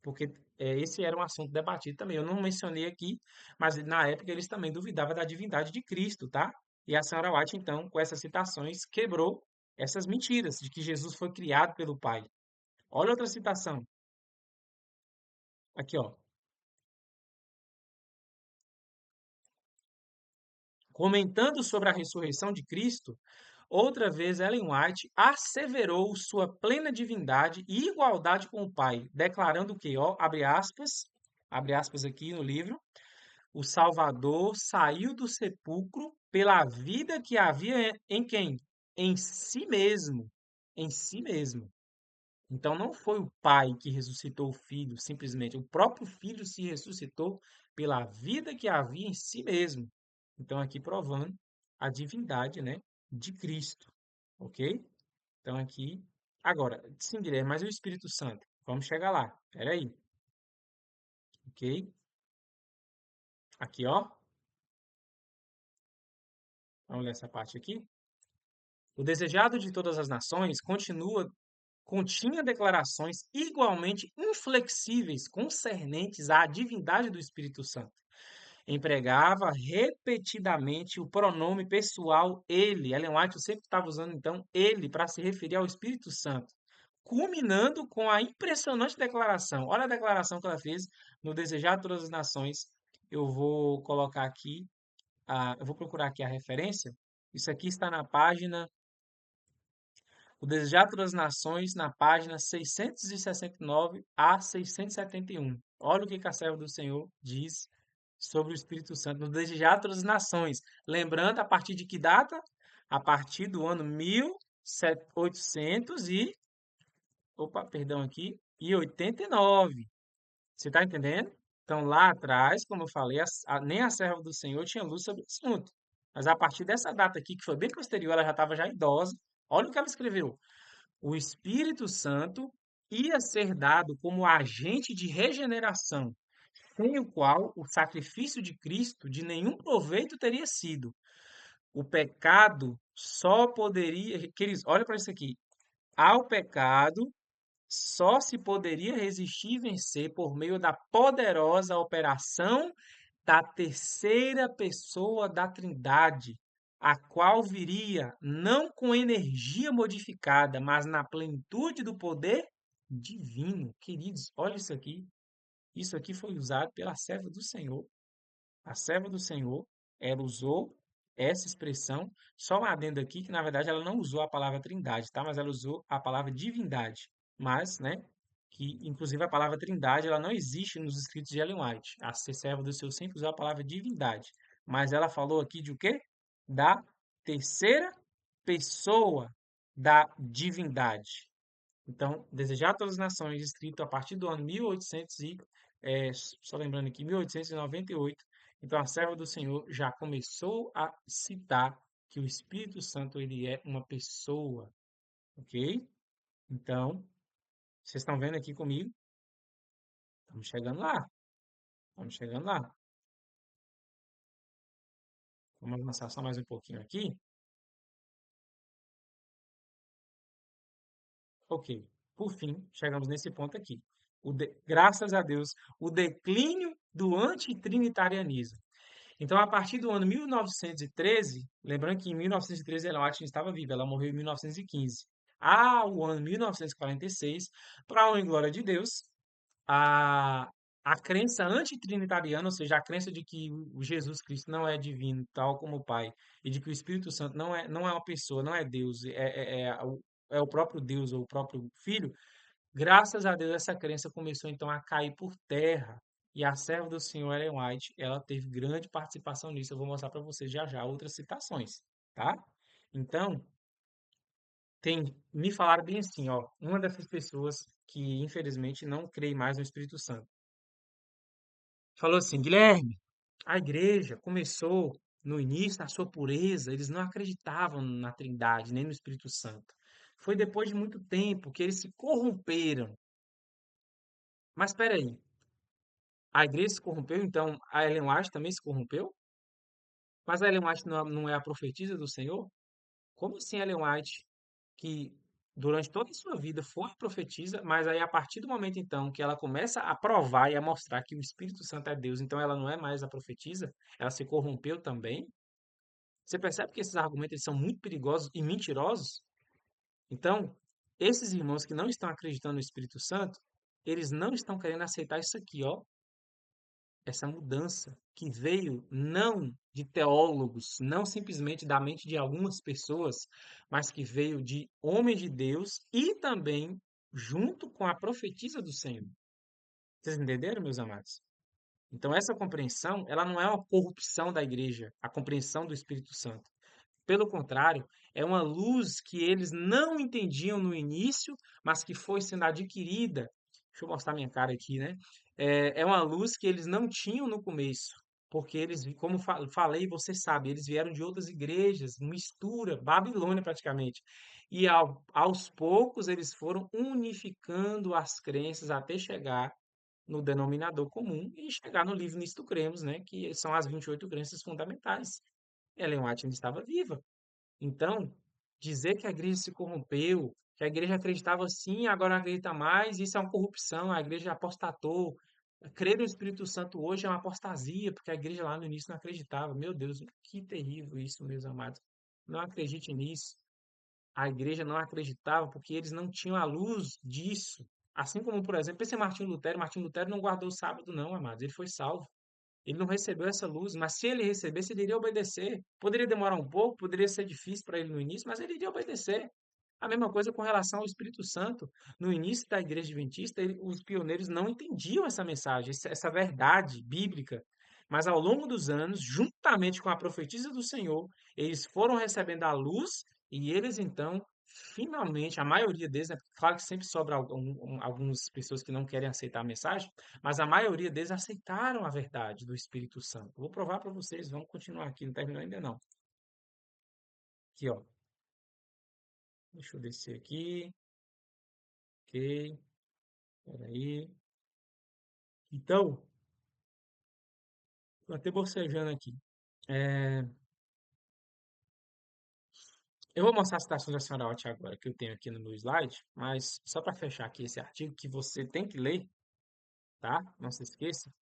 porque esse era um assunto debatido também. Eu não mencionei aqui, mas na época eles também duvidavam da divindade de Cristo, tá? E a senhora White, então, com essas citações, quebrou essas mentiras de que Jesus foi criado pelo Pai. Olha outra citação. Aqui, ó. Comentando sobre a ressurreição de Cristo, outra vez Ellen White asseverou sua plena divindade e igualdade com o Pai, declarando que, ó, abre aspas aqui no livro, o Salvador saiu do sepulcro pela vida que havia em quem? Em si mesmo. Em si mesmo. Então não foi o Pai que ressuscitou o Filho, simplesmente. O próprio Filho se ressuscitou pela vida que havia em si mesmo. Então aqui provando a divindade, né, de Cristo, ok? Então aqui, agora, sim, Guilherme, mas e o Espírito Santo? Vamos chegar lá. Espera aí, ok? Aqui, ó. Vamos ler essa parte aqui. O desejado de todas as nações continha declarações igualmente inflexíveis concernentes à divindade do Espírito Santo. Empregava repetidamente o pronome pessoal ele. Ellen White sempre estava usando, então, ele para se referir ao Espírito Santo, culminando com a impressionante declaração. Olha a declaração que ela fez no Desejar de Todas as Nações. Eu vou colocar aqui, eu vou procurar aqui a referência. Isso aqui está na página O Desejar de Todas as Nações, na página 669 a 671. Olha o que a serva do Senhor diz sobre o Espírito Santo, no Desejar de Todas as Nações. Lembrando, a partir de que data? A partir do ano 1800 e... Opa, perdão aqui. E 89. Você está entendendo? Então, lá atrás, como eu falei, nem a serva do Senhor tinha luz sobre o assunto. Mas a partir dessa data aqui, que foi bem posterior, ela já estava já idosa. Olha o que ela escreveu. O Espírito Santo ia ser dado como agente de regeneração, sem o qual o sacrifício de Cristo de nenhum proveito teria sido. O pecado só poderia. Queridos, olha para isso aqui. Ao pecado só se poderia resistir e vencer por meio da poderosa operação da terceira pessoa da Trindade, a qual viria não com energia modificada, mas na plenitude do poder divino. Queridos, olha isso aqui. Isso aqui foi usado pela serva do Senhor. A serva do Senhor, ela usou essa expressão, só um adendo aqui, que na verdade ela não usou a palavra trindade, tá? Mas ela usou a palavra divindade. Mas, né, que inclusive a palavra trindade, ela não existe nos escritos de Ellen White. A ser serva do Senhor sempre usou a palavra divindade. Mas ela falou aqui de o quê? Da terceira pessoa da divindade. Então, Desejar Todas as Nações, escrito a partir do ano 1800 só lembrando aqui, 1898. Então, a serva do Senhor já começou a citar que o Espírito Santo ele é uma pessoa, ok? Então, vocês estão vendo aqui comigo? Estamos chegando lá. Estamos chegando lá. Vamos avançar só mais um pouquinho aqui. Ok. Por fim, chegamos nesse ponto aqui. Graças a Deus, o declínio do antitrinitarianismo. Então, a partir do ano 1913, lembrando que em 1913 ela White estava viva, ela morreu em 1915. O ano 1946, para a honra e glória de Deus, a, a crença antitrinitariana, ou seja, a crença de que o Jesus Cristo não é divino, tal como o Pai, e de que o Espírito Santo não é uma pessoa, não é Deus, é o próprio Deus ou o próprio Filho. Graças a Deus, essa crença começou então a cair por terra. E a serva do Senhor Ellen White, ela teve grande participação nisso. Eu vou mostrar para vocês já já outras citações, tá? Então, me falaram bem assim, ó, uma dessas pessoas que infelizmente não crê mais no Espírito Santo. Falou assim: Guilherme, a igreja começou no início na sua pureza, eles não acreditavam na Trindade, nem no Espírito Santo. Foi depois de muito tempo que eles se corromperam. Mas espera aí, a igreja se corrompeu, então a Ellen White também se corrompeu? Mas a Ellen White não é a profetisa do Senhor? Como assim a Ellen White, que durante toda a sua vida foi profetisa, mas aí a partir do momento então que ela começa a provar e a mostrar que o Espírito Santo é Deus, então ela não é mais a profetisa, ela se corrompeu também? Você percebe que esses argumentos eles são muito perigosos e mentirosos? Então, esses irmãos que não estão acreditando no Espírito Santo, eles não estão querendo aceitar isso aqui, ó, essa mudança que veio não de teólogos, não simplesmente da mente de algumas pessoas, mas que veio de homens de Deus e também junto com a profetisa do Senhor. Vocês entenderam, meus amados? Então, essa compreensão, ela não é uma corrupção da igreja, a compreensão do Espírito Santo. Pelo contrário, é uma luz que eles não entendiam no início, mas que foi sendo adquirida. Deixa eu mostrar minha cara aqui, né? É uma luz que eles não tinham no começo, porque eles, como falei, você sabe, eles vieram de outras igrejas, mistura, Babilônia praticamente. E aos poucos eles foram unificando as crenças até chegar no denominador comum e chegar no livro Nisto Cremos, né? Que são as 28 crenças fundamentais. Ellen White ainda estava viva. Então, dizer que a igreja se corrompeu, que a igreja acreditava sim, agora não acredita mais, isso é uma corrupção, a igreja apostatou. Crer no Espírito Santo hoje é uma apostasia, porque a igreja lá no início não acreditava. Meu Deus, que terrível isso, meus amados. Não acredite nisso. A igreja não acreditava porque eles não tinham a luz disso. Assim como, por exemplo, esse Martinho Lutero. Martinho Lutero não guardou o sábado, não, amados. Ele foi salvo. Ele não recebeu essa luz, mas se ele recebesse, ele iria obedecer. Poderia demorar um pouco, poderia ser difícil para ele no início, mas ele iria obedecer. A mesma coisa com relação ao Espírito Santo. No início da Igreja Adventista, os pioneiros não entendiam essa mensagem, essa verdade bíblica. Mas ao longo dos anos, juntamente com a profetisa do Senhor, eles foram recebendo a luz e eles então, finalmente, a maioria deles, né, claro que sempre sobra algumas pessoas que não querem aceitar a mensagem, mas a maioria deles aceitaram a verdade do Espírito Santo. Vou provar para vocês, vamos continuar aqui, não terminou ainda não. Aqui, ó. Deixa eu descer aqui. Ok, peraí. Então, tô até bocejando aqui. É, eu vou mostrar a citação da senhora Ott agora, que eu tenho aqui no meu slide, mas só para fechar aqui esse artigo que você tem que ler, tá? Não se esqueça.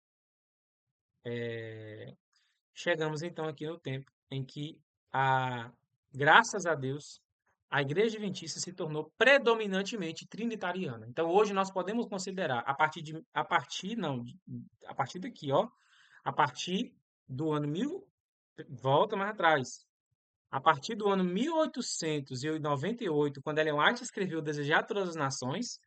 Chegamos então aqui no tempo em que, graças a Deus, a Igreja Adventista se tornou predominantemente trinitariana. Então, hoje nós podemos considerar a partir daqui, ó, a partir do ano mil, volta mais atrás. A partir do ano 1898, quando Ellen White escreveu Desejar Todas as Nações,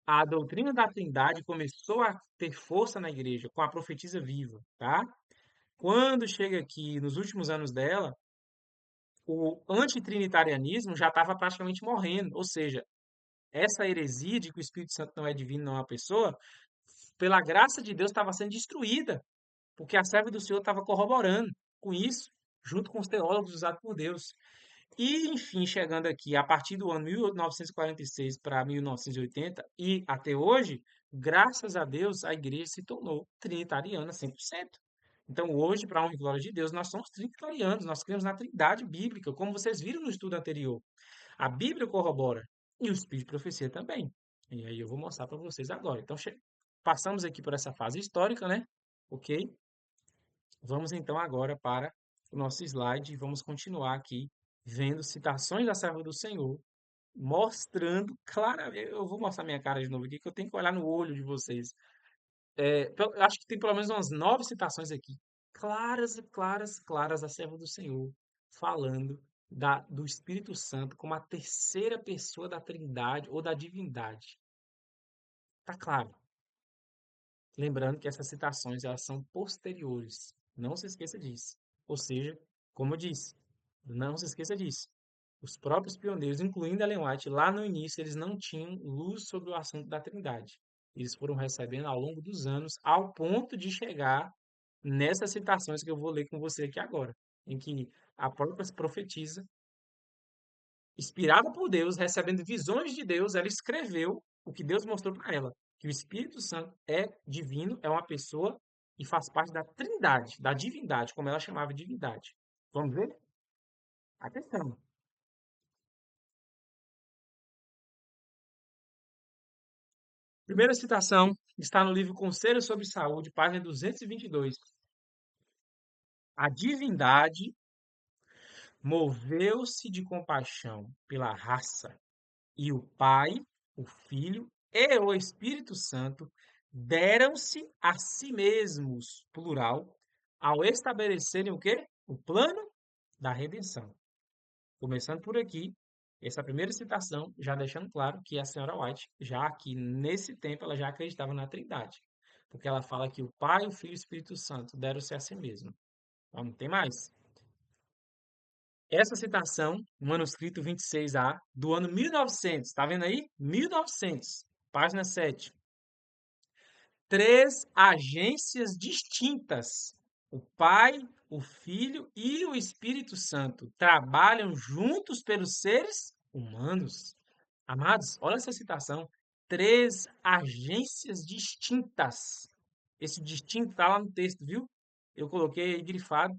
a doutrina da Trindade começou a ter força na igreja com a profetisa viva, tá? Quando chega aqui nos últimos anos dela, o antitrinitarianismo já estava praticamente morrendo, ou seja, essa heresia de que o Espírito Santo não é divino, não é uma pessoa, pela graça de Deus estava sendo destruída, porque a serva do Senhor estava corroborando com isso, junto com os teólogos usados por Deus. E, enfim, chegando aqui, a partir do ano 1946 para 1980 e até hoje, graças a Deus, a igreja se tornou trinitariana 100%. Então, hoje, para a honra e glória de Deus, nós somos trinitarianos, nós cremos na trindade bíblica, como vocês viram no estudo anterior. A Bíblia corrobora e o Espírito de Profecia também. E aí eu vou mostrar para vocês agora. Então, passamos aqui por essa fase histórica, né? Ok? Vamos então agora para o nosso slide e vamos continuar aqui vendo citações da serva do Senhor mostrando claramente. Eu vou mostrar minha cara de novo aqui, que eu tenho que olhar no olho de vocês. Eu acho que tem pelo menos umas 9 citações aqui, claras, claras, claras, a serva do Senhor, falando do Espírito Santo como a terceira pessoa da Trindade ou da divindade. Tá claro. Lembrando que essas citações elas são posteriores. Não se esqueça disso. Ou seja, como eu disse, não se esqueça disso. Os próprios pioneiros, incluindo Ellen White, lá no início, eles não tinham luz sobre o assunto da Trindade. Eles foram recebendo ao longo dos anos, ao ponto de chegar nessas citações que eu vou ler com você aqui agora, em que a própria profetisa, inspirada por Deus, recebendo visões de Deus, ela escreveu o que Deus mostrou para ela, que o Espírito Santo é divino, é uma pessoa e faz parte da Trindade, da divindade, como ela chamava de divindade. Vamos ver? Atenção. Primeira citação está no livro Conselhos sobre Saúde, página 222. A divindade moveu-se de compaixão pela raça, e o Pai, o Filho e o Espírito Santo deram-se a si mesmos, plural, ao estabelecerem o quê? O plano da redenção. Começando por aqui, essa primeira citação, já deixando claro que a senhora White, já aqui nesse tempo, ela já acreditava na Trindade. Porque ela fala que o Pai, o Filho e o Espírito Santo deram-se a si mesmo. Vamos, tem mais. Essa citação, manuscrito 26A, do ano 1900, tá vendo aí? 1900, página 7. Três agências distintas, o Pai, o Filho e o Espírito Santo, trabalham juntos pelos seres humanos. Amados, olha essa citação. Três agências distintas. Esse distinto está lá no texto, viu? Eu coloquei grifado,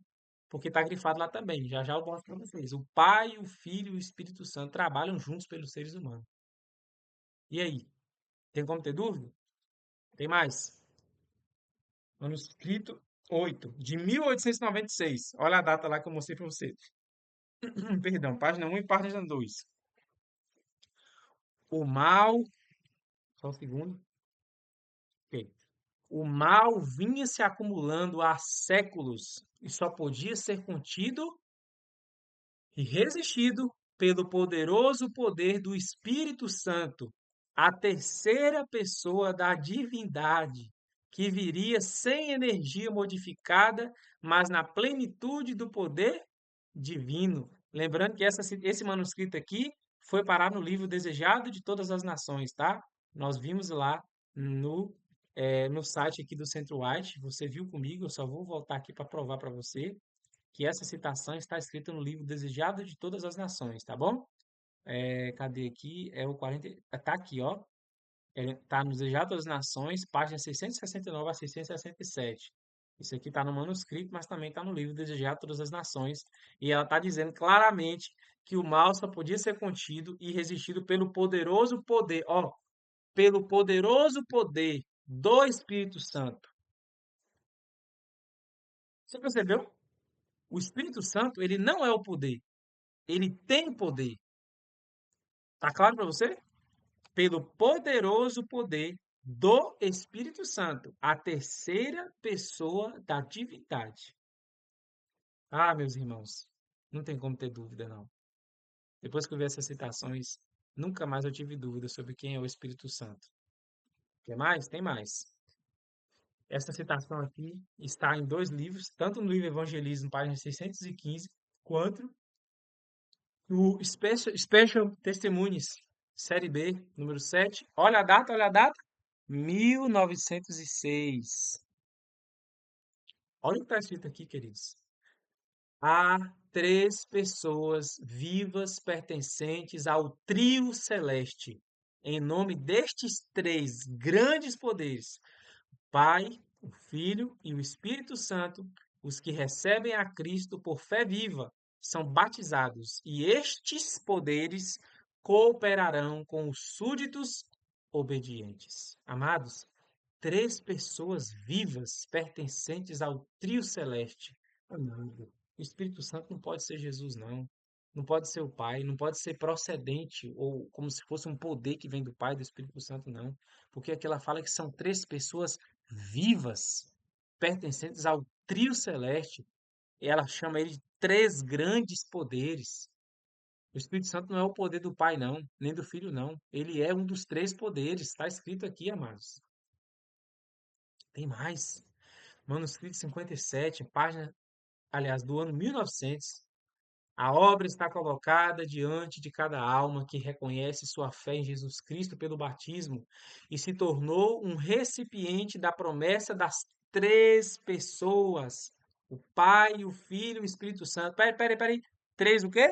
porque está grifado lá também. Já já eu mostro para vocês. O Pai, o Filho e o Espírito Santo trabalham juntos pelos seres humanos. E aí? Tem como ter dúvida? Tem mais? Manuscrito 8, de 1896. Olha a data lá que eu mostrei para você. Perdão, página 1 e página 2. O mal. Só um segundo. Ok. O mal vinha se acumulando há séculos e só podia ser contido e resistido pelo poderoso poder do Espírito Santo, a terceira pessoa da divindade, que viria sem energia modificada, mas na plenitude do poder divino. Lembrando que esse manuscrito aqui foi parar no livro Desejado de Todas as Nações, tá? Nós vimos lá no, no site aqui do Centro White, você viu comigo, eu só vou voltar aqui para provar para você que essa citação está escrita no livro Desejado de Todas as Nações, tá bom? Cadê aqui? É o 40, tá aqui, ó. Tá no Desejado de Todas as Nações, página 669 a 667. Isso aqui está no manuscrito, mas também está no livro Desejado de Todas as Nações. E ela está dizendo claramente que o mal só podia ser contido e resistido pelo poderoso poder, ó, pelo poderoso poder do Espírito Santo. Você percebeu? O Espírito Santo, ele não é o poder, ele tem poder. Tá claro para você? Pelo poderoso poder do Espírito Santo, a terceira pessoa da divindade. Ah, meus irmãos, não tem como ter dúvida, não. Depois que eu vi essas citações, nunca mais eu tive dúvida sobre quem é o Espírito Santo. Quer mais? Tem mais. Essa citação aqui está em dois livros, tanto no livro Evangelismo, página 615, quanto no Special Testimonies, série B, número 7. Olha a data, olha a data. 1906. Olha o que está escrito aqui, queridos. Há três pessoas vivas pertencentes ao trio celeste. Em nome destes três grandes poderes, Pai, o Filho e o Espírito Santo, os que recebem a Cristo por fé viva são batizados, e estes poderes cooperarão com os súditos obedientes. Amados, três pessoas vivas pertencentes ao trio celeste. Amado, o Espírito Santo não pode ser Jesus, não. não pode ser o Pai, não pode ser procedente ou como se fosse um poder que vem do Pai, do Espírito Santo, não. Porque aqui ela fala que são três pessoas vivas, pertencentes ao trio celeste. E ela chama ele de três grandes poderes. O Espírito Santo não é o poder do Pai, não, nem do Filho, não. Ele é um dos três poderes. Está escrito aqui, amados. Tem mais. Manuscrito 57, página, aliás, do ano 1900. A obra está colocada diante de cada alma que reconhece sua fé em Jesus Cristo pelo batismo e se tornou um recipiente da promessa das três pessoas: o Pai, o Filho e o Espírito Santo. Peraí. Três o quê?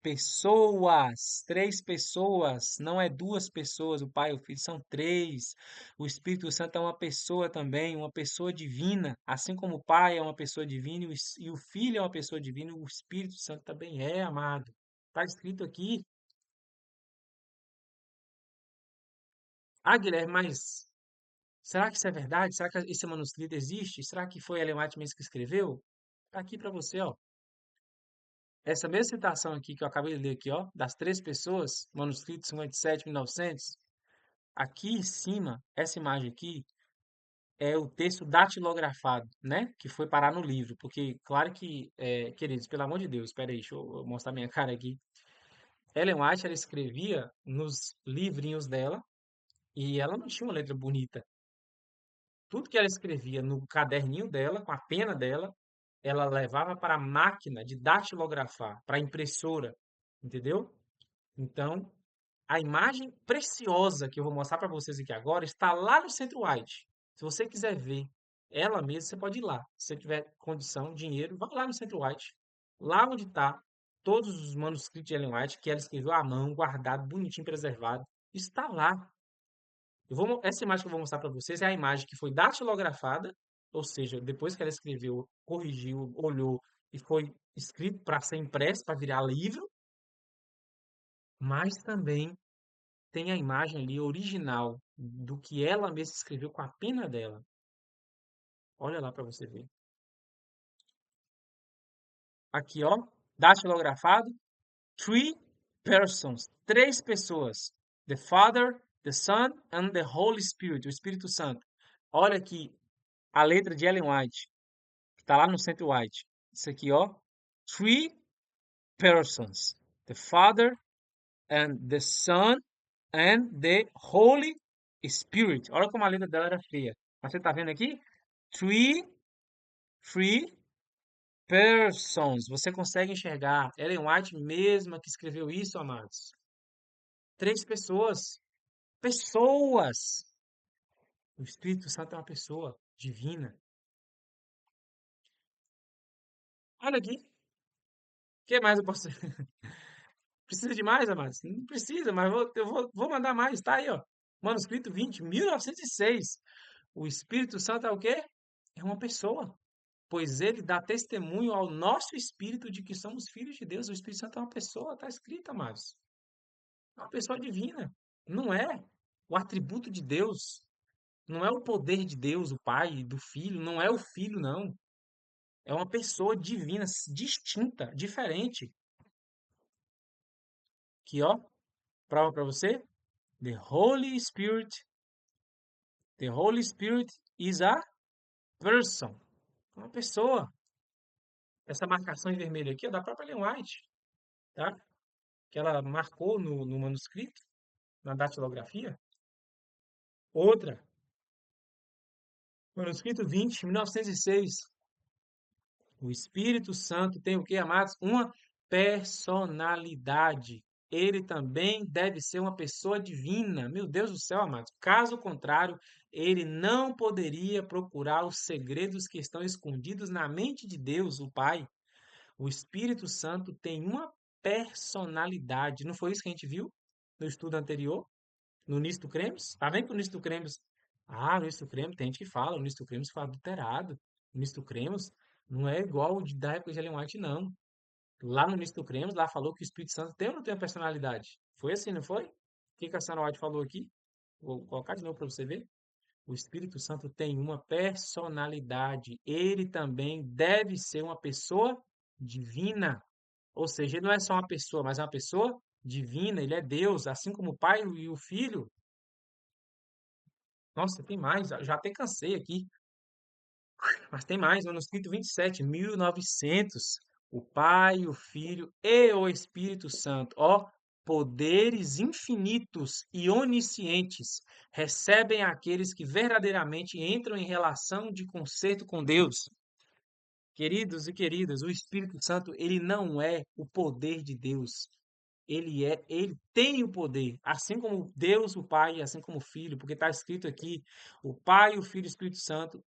Pessoas, três pessoas, não é duas pessoas, o Pai e o Filho são três. O Espírito Santo é uma pessoa também, uma pessoa divina, assim como o Pai é uma pessoa divina e o Filho é uma pessoa divina, o Espírito Santo também é, amado. Está escrito aqui. Ah, Guilherme, mas será que isso é verdade? Será que esse manuscrito existe? Será que foi Ellen White mesmo que escreveu? Está aqui para você, ó. Essa mesma citação aqui que eu acabei de ler aqui, ó, das três pessoas, manuscrito 57, 1900. Aqui em cima, essa imagem aqui é o texto datilografado, né? Que foi parar no livro. Porque, claro que, queridos, pelo amor de Deus, espera aí, deixa eu mostrar minha cara aqui. Ellen White, ela escrevia nos livrinhos dela e ela não tinha uma letra bonita. Tudo que ela escrevia no caderninho dela, com a pena dela, ela levava para a máquina de datilografar, para a impressora, entendeu? Então, a imagem preciosa que eu vou mostrar para vocês aqui agora está lá no Centro White. Se você quiser ver ela mesma, você pode ir lá. Se você tiver condição, dinheiro, vá lá no Centro White. Lá onde está todos os manuscritos de Ellen White que ela escreveu à mão, guardado, bonitinho, preservado. Está lá. Essa imagem que eu vou mostrar para vocês é a imagem que foi datilografada, ou seja, depois que ela escreveu, corrigiu, olhou e foi escrito para ser impresso, para virar livro, mas também tem a imagem ali original do que ela mesma escreveu com a pena dela. Olha lá para você ver. Aqui, ó, datilografado, three persons, três pessoas. The Father, the Son and the Holy Spirit, o Espírito Santo. Olha aqui a letra de Ellen White, que está lá no Centro White. Isso aqui, ó, three persons. The Father and the Son and the Holy Spirit. Olha como a letra dela era feia. Mas você tá vendo aqui? Three, three persons. Você consegue enxergar. Ellen White mesma que escreveu isso, amados. Três pessoas. Pessoas. O Espírito Santo é uma pessoa divina. Olha aqui. O que mais eu posso... Precisa de mais, amados? Não precisa, mas eu vou mandar mais. Tá aí, ó. Manuscrito 20, 1906. O Espírito Santo é o quê? É uma pessoa. Pois ele dá testemunho ao nosso espírito de que somos filhos de Deus. O Espírito Santo é uma pessoa, está escrito, amados. É uma pessoa divina. Não é o atributo de Deus. Não é o poder de Deus, o Pai, do Filho. Não é o Filho, não. É uma pessoa divina, distinta, diferente. Aqui, ó, prova para você. The Holy Spirit. The Holy Spirit is a person. Uma pessoa. Essa marcação em vermelho aqui é da própria Ellen White, tá? Que ela marcou no manuscrito, na datilografia. Outra, manuscrito 20, 1906. O Espírito Santo tem o que, amados? Uma personalidade. Ele também deve ser uma pessoa divina. Meu Deus do céu, amados. Caso contrário, ele não poderia procurar os segredos que estão escondidos na mente de Deus, o Pai. O Espírito Santo tem uma personalidade. Não foi isso que a gente viu no estudo anterior? No Nisto Cremes? Tá vendo que o Nisto Cremes... Ah, o Nisto Cremes, tem gente que fala, o Nisto Cremes foi adulterado. O Nisto Cremes não é igual o da época de Ellen White, não. Lá no Nisto Cremes, lá falou que o Espírito Santo tem ou não tem uma personalidade? Foi assim, não foi? O que que a Sarah White falou aqui? Vou colocar de novo para você ver. O Espírito Santo tem uma personalidade. Ele também deve ser uma pessoa divina. Ou seja, ele não é só uma pessoa, mas é uma pessoa divina, ele é Deus, assim como o Pai e o Filho. Nossa, tem mais, já até cansei aqui, mas tem mais, manuscrito 27, 1900. O Pai, o Filho e o Espírito Santo, ó, poderes infinitos e oniscientes, recebem aqueles que verdadeiramente entram em relação de concerto com Deus. Queridos e queridas, o Espírito Santo, ele não é o poder de Deus. Ele tem o poder, assim como Deus, o Pai, assim como o Filho, porque está escrito aqui, o Pai, o Filho e o Espírito Santo,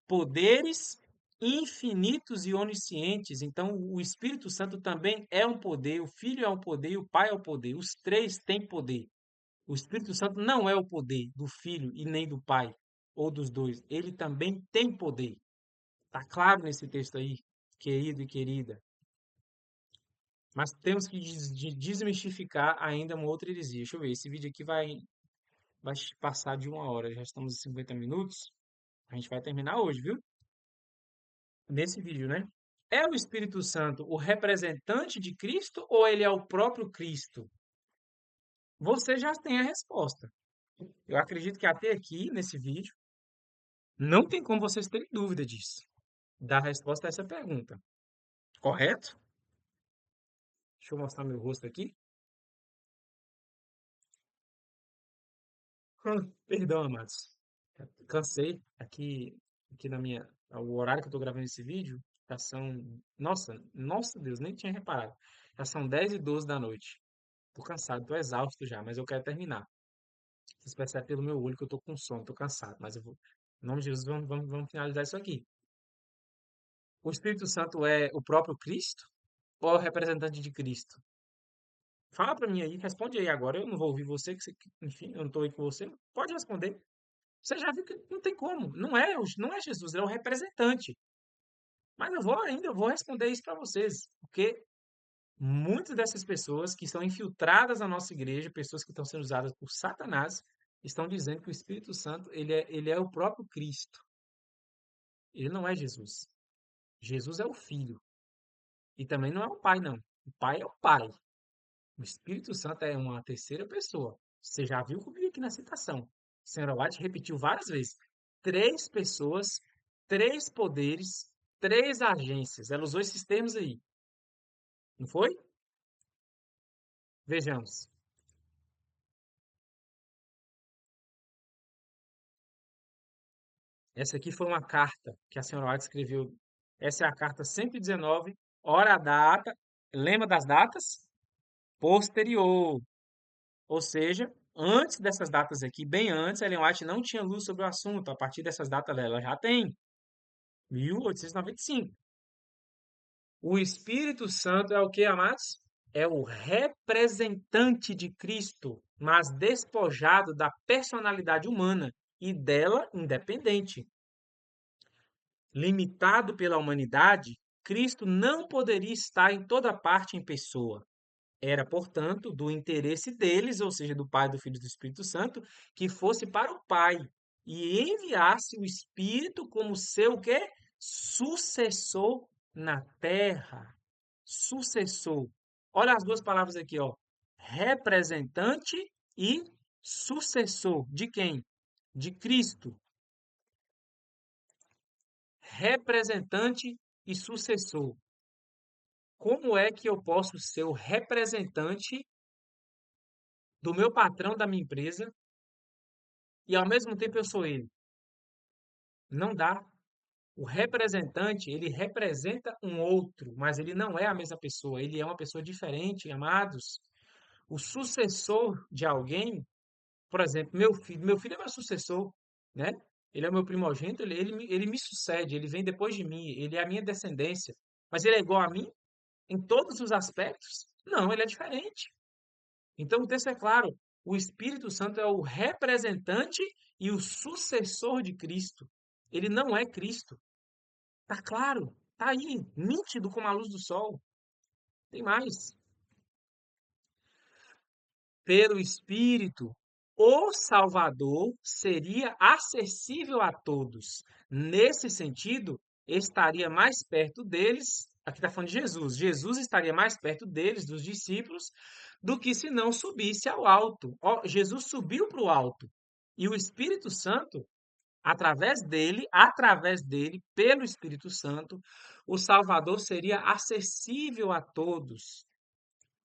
poderes infinitos e oniscientes. Então, o Espírito Santo também é um poder, o Filho é um poder e o Pai é um poder. Os três têm poder. O Espírito Santo não é o poder do Filho e nem do Pai, ou dos dois. Ele também tem poder. Está claro nesse texto aí, querido e querida. Mas temos que desmistificar ainda uma outra heresia. Deixa eu ver, esse vídeo aqui vai passar de 1 hora. Já estamos em 50 minutos. A gente vai terminar hoje, viu? Nesse vídeo, né? É o Espírito Santo o representante de Cristo ou ele é o próprio Cristo? Você já tem a resposta. Eu acredito que até aqui, nesse vídeo, não tem como vocês terem dúvida disso. Da resposta a essa pergunta. Correto? Deixa eu mostrar meu rosto aqui. Perdão, amados. Cansei aqui na minha. O horário que eu tô gravando esse vídeo, já são. Nossa Deus, nem tinha reparado. Já são 10h12 da noite. Tô cansado, tô exausto já, mas eu quero terminar. Vocês percebem pelo meu olho que eu tô com sono, tô cansado, mas eu vou. Em nome de Jesus, vamos finalizar isso aqui. O Espírito Santo é o próprio Cristo ou é o representante de Cristo? Fala pra mim aí, responde aí agora. Eu não vou ouvir você, enfim, eu não tô aí com você. Pode responder. Você já viu que não tem como. Não é Jesus, ele é o representante. Mas eu vou responder isso para vocês, porque muitas dessas pessoas que estão infiltradas na nossa igreja, pessoas que estão sendo usadas por Satanás, estão dizendo que o Espírito Santo, ele é o próprio Cristo. Ele não é Jesus. Jesus é o Filho. E também não é o Pai, não. O Pai é o Pai. O Espírito Santo é uma terceira pessoa. Você já viu comigo aqui na citação. A senhora White repetiu várias vezes. Três pessoas, três poderes, três agências. Ela usou esses termos aí. Não foi? Vejamos. Essa aqui foi uma carta que a senhora White escreveu. Essa é a carta 119, hora, data. Lembra das datas? Posterior. Ou seja, antes dessas datas aqui, bem antes, a Ellen White não tinha luz sobre o assunto. A partir dessas datas ela já tem. 1895. O Espírito Santo é o que, amados? É o representante de Cristo, mas despojado da personalidade humana e dela independente. Limitado pela humanidade, Cristo não poderia estar em toda parte em pessoa. Era, portanto, do interesse deles, ou seja, do Pai, do Filho e do Espírito Santo, que fosse para o Pai e enviasse o Espírito como seu quê? Sucessor na terra. Sucessor. Olha as duas palavras aqui, ó. Representante e sucessor. De quem? De Cristo. Representante e sucessor. Como é que eu posso ser o representante do meu patrão da minha empresa e ao mesmo tempo eu sou ele? Não dá. O representante, ele representa um outro, mas ele não é a mesma pessoa, ele é uma pessoa diferente, amados. O sucessor de alguém, por exemplo, meu filho é meu sucessor, né? Ele é o meu primogênito, ele me sucede, ele vem depois de mim, ele é a minha descendência. Mas ele é igual a mim em todos os aspectos? Não, ele é diferente. Então o texto é claro: o Espírito Santo é o representante e o sucessor de Cristo. Ele não é Cristo. Tá claro, tá aí, nítido como a luz do sol. Tem mais. Pelo Espírito, o Salvador seria acessível a todos. Nesse sentido, estaria mais perto deles Aqui está falando de Jesus. Jesus estaria mais perto deles, dos discípulos, do que se não subisse ao alto. Ó, Jesus subiu para o alto. E o Espírito Santo, através dele, pelo Espírito Santo, o Salvador seria acessível a todos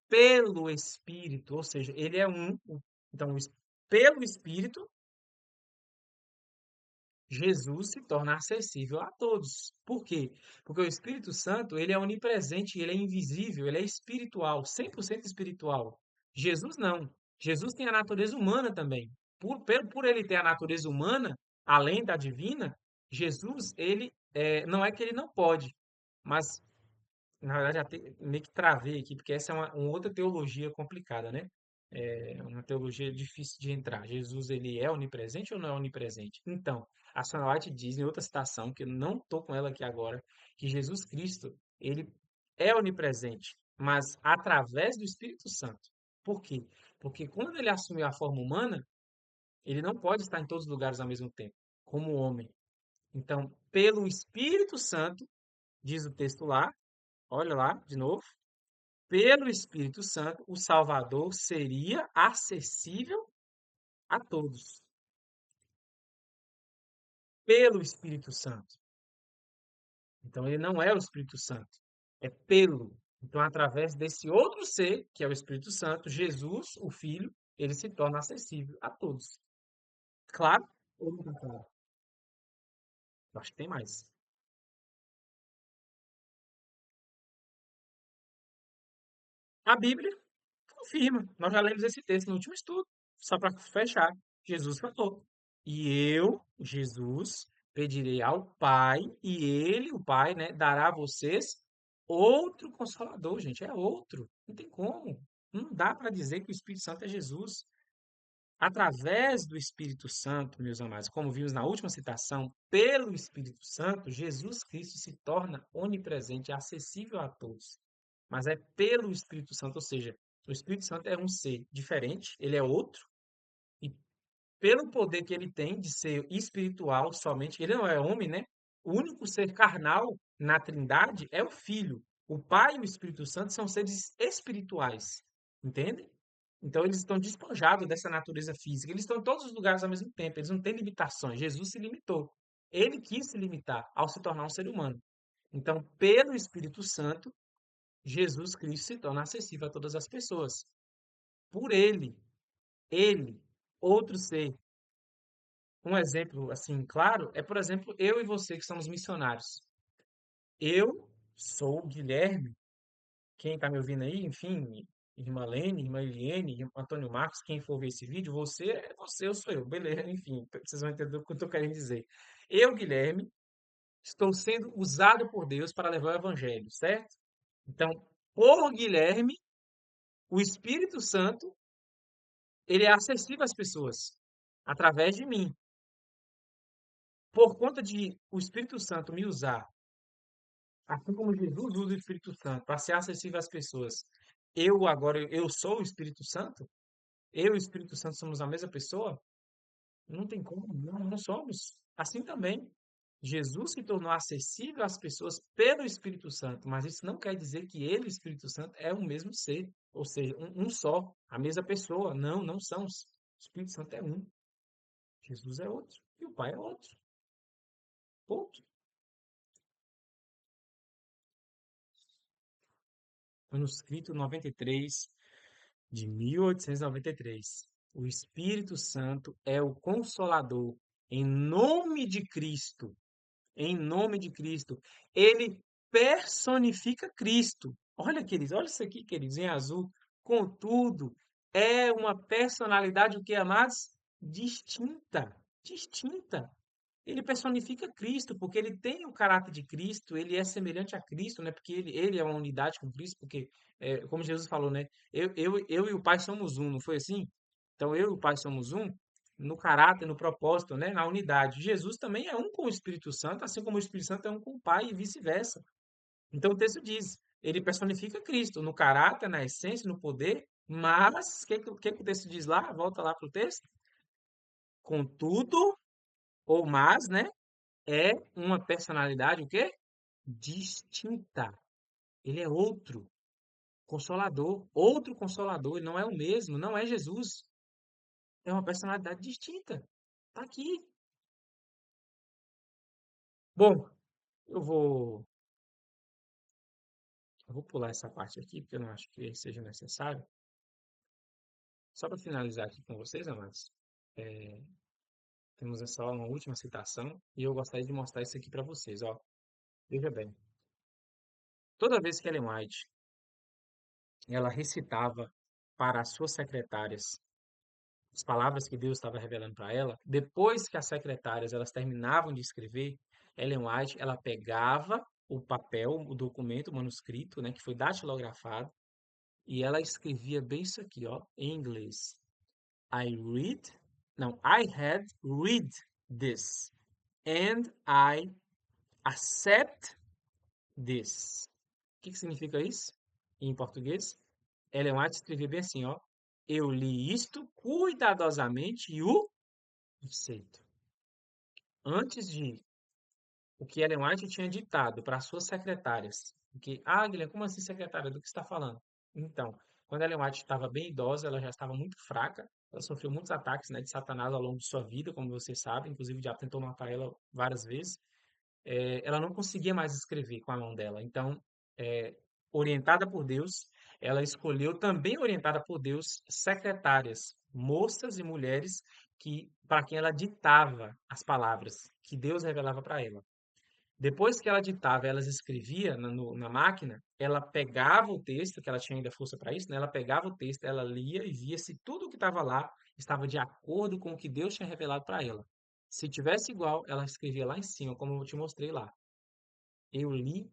pelo Espírito, ou seja, ele é um. Então, pelo Espírito, Jesus se torna acessível a todos. Por quê? Porque o Espírito Santo, ele é onipresente, ele é invisível, ele é espiritual, 100% espiritual. Jesus não. Jesus tem a natureza humana também. Por ele ter a natureza humana, além da divina, Jesus, ele não é que ele não pode, mas na verdade, até meio que travei aqui, porque essa é uma outra teologia complicada, né? É uma teologia difícil de entrar. Jesus, ele é onipresente ou não é onipresente? Então, a Sona White diz em outra citação, que eu não estou com ela aqui agora, que Jesus Cristo, ele é onipresente, mas através do Espírito Santo. Por quê? Porque quando ele assumiu a forma humana, ele não pode estar em todos os lugares ao mesmo tempo, como homem. Então, pelo Espírito Santo, diz o texto lá, olha lá, de novo. Pelo Espírito Santo, o Salvador seria acessível a todos. Pelo Espírito Santo. Então, ele não é o Espírito Santo. É pelo. Então, através desse outro ser, que é o Espírito Santo, Jesus, o Filho, ele se torna acessível a todos. Claro? Ou não tá claro? Eu acho que tem mais. A Bíblia confirma. Nós já lemos esse texto no último estudo. Só para fechar. Jesus falou. E eu, Jesus, pedirei ao Pai, e ele, o Pai, né, dará a vocês outro consolador, gente. É outro. Não tem como. Não dá para dizer que o Espírito Santo é Jesus. Através do Espírito Santo, meus amados, como vimos na última citação, pelo Espírito Santo, Jesus Cristo se torna onipresente, acessível a todos. Mas é pelo Espírito Santo, ou seja, o Espírito Santo é um ser diferente, ele é outro, e pelo poder que ele tem de ser espiritual somente, ele não é homem, né? O único ser carnal na Trindade é o Filho. O Pai e o Espírito Santo são seres espirituais, entende? Então eles estão despojados dessa natureza física. Eles estão em todos os lugares ao mesmo tempo. Eles não têm limitações. Jesus se limitou. Ele quis se limitar ao se tornar um ser humano. Então, pelo Espírito Santo, Jesus Cristo se torna acessível a todas as pessoas. Por ele, outro ser. Um exemplo assim claro é, por exemplo, eu e você que somos missionários. Eu sou o Guilherme, quem está me ouvindo aí, enfim, irmã Lene, irmã Eliane, Antônio Marcos, quem for ver esse vídeo, você é você, eu sou eu, beleza, enfim, vocês vão entender o que eu estou querendo dizer. Eu, Guilherme, estou sendo usado por Deus para levar o evangelho, certo? Então, por Guilherme, o Espírito Santo, ele é acessível às pessoas através de mim. Por conta de o Espírito Santo me usar, assim como Jesus usa o Espírito Santo para ser acessível às pessoas, eu sou o Espírito Santo? Eu e o Espírito Santo somos a mesma pessoa? Não tem como, não, não somos. Assim também, Jesus se tornou acessível às pessoas pelo Espírito Santo, mas isso não quer dizer que ele, o Espírito Santo, é o mesmo ser, ou seja, um só, a mesma pessoa. Não, não são. O Espírito Santo é um, Jesus é outro e o Pai é outro. Ponto. Manuscrito 93 de 1893. O Espírito Santo é o Consolador. Em nome de Cristo, em nome de Cristo, ele personifica Cristo. Olha, queridos, olha isso aqui, queridos, em azul. Contudo, é uma personalidade, o que, amados? Distinta. Distinta. Ele personifica Cristo, porque ele tem o caráter de Cristo, ele é semelhante a Cristo, né? Porque ele é uma unidade com Cristo, porque, como Jesus falou, né? Eu e o Pai somos um, não foi assim? Então, eu e o Pai somos um no caráter, no propósito, né? Na unidade. Jesus também é um com o Espírito Santo, assim como o Espírito Santo é um com o Pai e vice-versa. Então, o texto diz, ele personifica Cristo no caráter, na essência, no poder, mas, o que o texto diz lá? Volta lá para o texto. Contudo, ou mas, né? É uma personalidade o quê? Distinta. Ele é outro consolador, ele não é o mesmo, não é Jesus. É uma personalidade distinta. Tá aqui. Bom, eu vou, eu vou pular essa parte aqui, porque eu não acho que seja necessário. Só para finalizar aqui com vocês, amados, é, temos só uma última citação e eu gostaria de mostrar isso aqui para vocês, ó. Veja bem, toda vez que Ellen White ela recitava para as suas secretárias as palavras que Deus estava revelando para ela, depois que as secretárias elas terminavam de escrever, Ellen White ela pegava o papel, o documento, o manuscrito, né, que foi datilografado, e ela escrevia bem isso aqui, ó, em inglês. I read, não, I had read this and I accept this. O que significa isso em português? Ellen White escrevia bem assim, ó. Eu li isto cuidadosamente e o aceito. Antes de o que Ellen White tinha ditado para suas secretárias, porque, Guilherme, como assim secretária? Do que você está falando? Então, quando Ellen White estava bem idosa, ela já estava muito fraca, ela sofreu muitos ataques, né, de Satanás ao longo de sua vida, como você sabe, inclusive já tentou matar ela várias vezes. Ela não conseguia mais escrever com a mão dela. Então, é, orientada por Deus, ela escolheu, também orientada por Deus, secretárias, moças e mulheres que para quem ela ditava as palavras que Deus revelava para ela. Depois que ela ditava, elas escrevia na máquina, ela pegava o texto, que ela tinha ainda força para isso, né? Ela pegava o texto, ela lia e via se tudo o que estava lá estava de acordo com o que Deus tinha revelado para ela. Se tivesse igual, ela escrevia lá em cima, como eu te mostrei lá. Eu li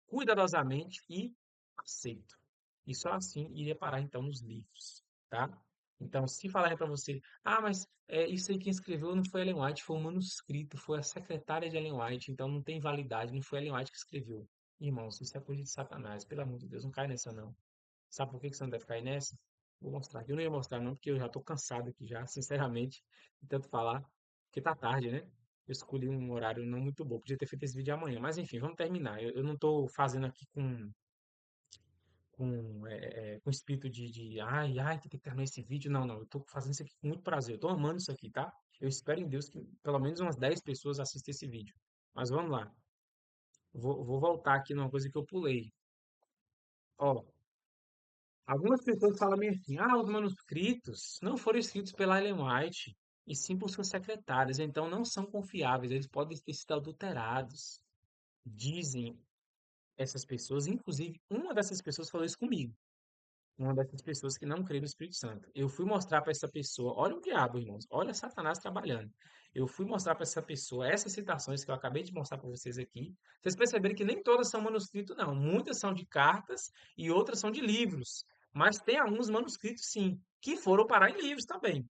cuidadosamente e aceito. E só assim iria parar então nos livros, tá? Então, se falarem para você, mas isso aí quem escreveu não foi Ellen White, foi um manuscrito, foi a secretária de Ellen White, então não tem validade, não foi Ellen White que escreveu. Irmãos, isso é coisa de Satanás, pelo amor de Deus, não cai nessa não. Sabe por que que você não deve cair nessa? Vou mostrar aqui. Eu não ia mostrar não, porque eu já estou cansado aqui já, sinceramente, de tanto falar, porque tá tarde, né? Eu escolhi um horário não muito bom, podia ter feito esse vídeo amanhã, mas enfim, vamos terminar. Eu não estou fazendo aqui com espírito de ai, que tem que terminar esse vídeo. Não, eu estou fazendo isso aqui com muito prazer, eu estou amando isso aqui, tá? Eu espero em Deus que pelo menos umas 10 pessoas assistam esse vídeo. Mas vamos lá, vou voltar aqui numa coisa que eu pulei. Ó, algumas pessoas falam meio assim, os manuscritos não foram escritos pela Ellen White, e sim por suas secretárias, então não são confiáveis, eles podem ter sido adulterados. Dizem essas pessoas, inclusive uma dessas pessoas falou isso comigo, uma dessas pessoas que não crê no Espírito Santo. Eu fui mostrar para essa pessoa, olha o diabo, irmãos, olha Satanás trabalhando. Eu fui mostrar para essa pessoa essas citações que eu acabei de mostrar para vocês aqui. Vocês perceberam que nem todas são manuscritos, não. Muitas são de cartas e outras são de livros. Mas tem alguns manuscritos, sim, que foram parar em livros também.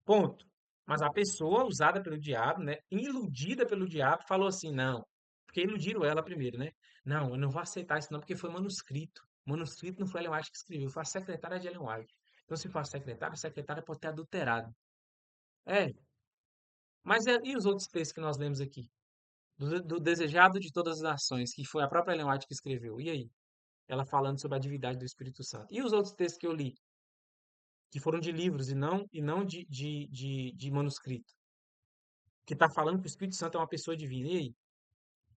Ponto. Mas a pessoa usada pelo diabo, né, iludida pelo diabo, falou assim: não, porque iludiram ela primeiro, né? Não, eu não vou aceitar isso, não, porque foi manuscrito. Manuscrito não foi a Ellen White que escreveu, foi a secretária de Ellen White. Então, se for a secretária pode ter adulterado. É, mas e os outros textos que nós lemos aqui? Do Desejado de Todas as Nações, que foi a própria Ellen White que escreveu. E aí? Ela falando sobre a divindade do Espírito Santo. E os outros textos que eu li, que foram de livros e não de manuscrito, que está falando que o Espírito Santo é uma pessoa divina. E aí?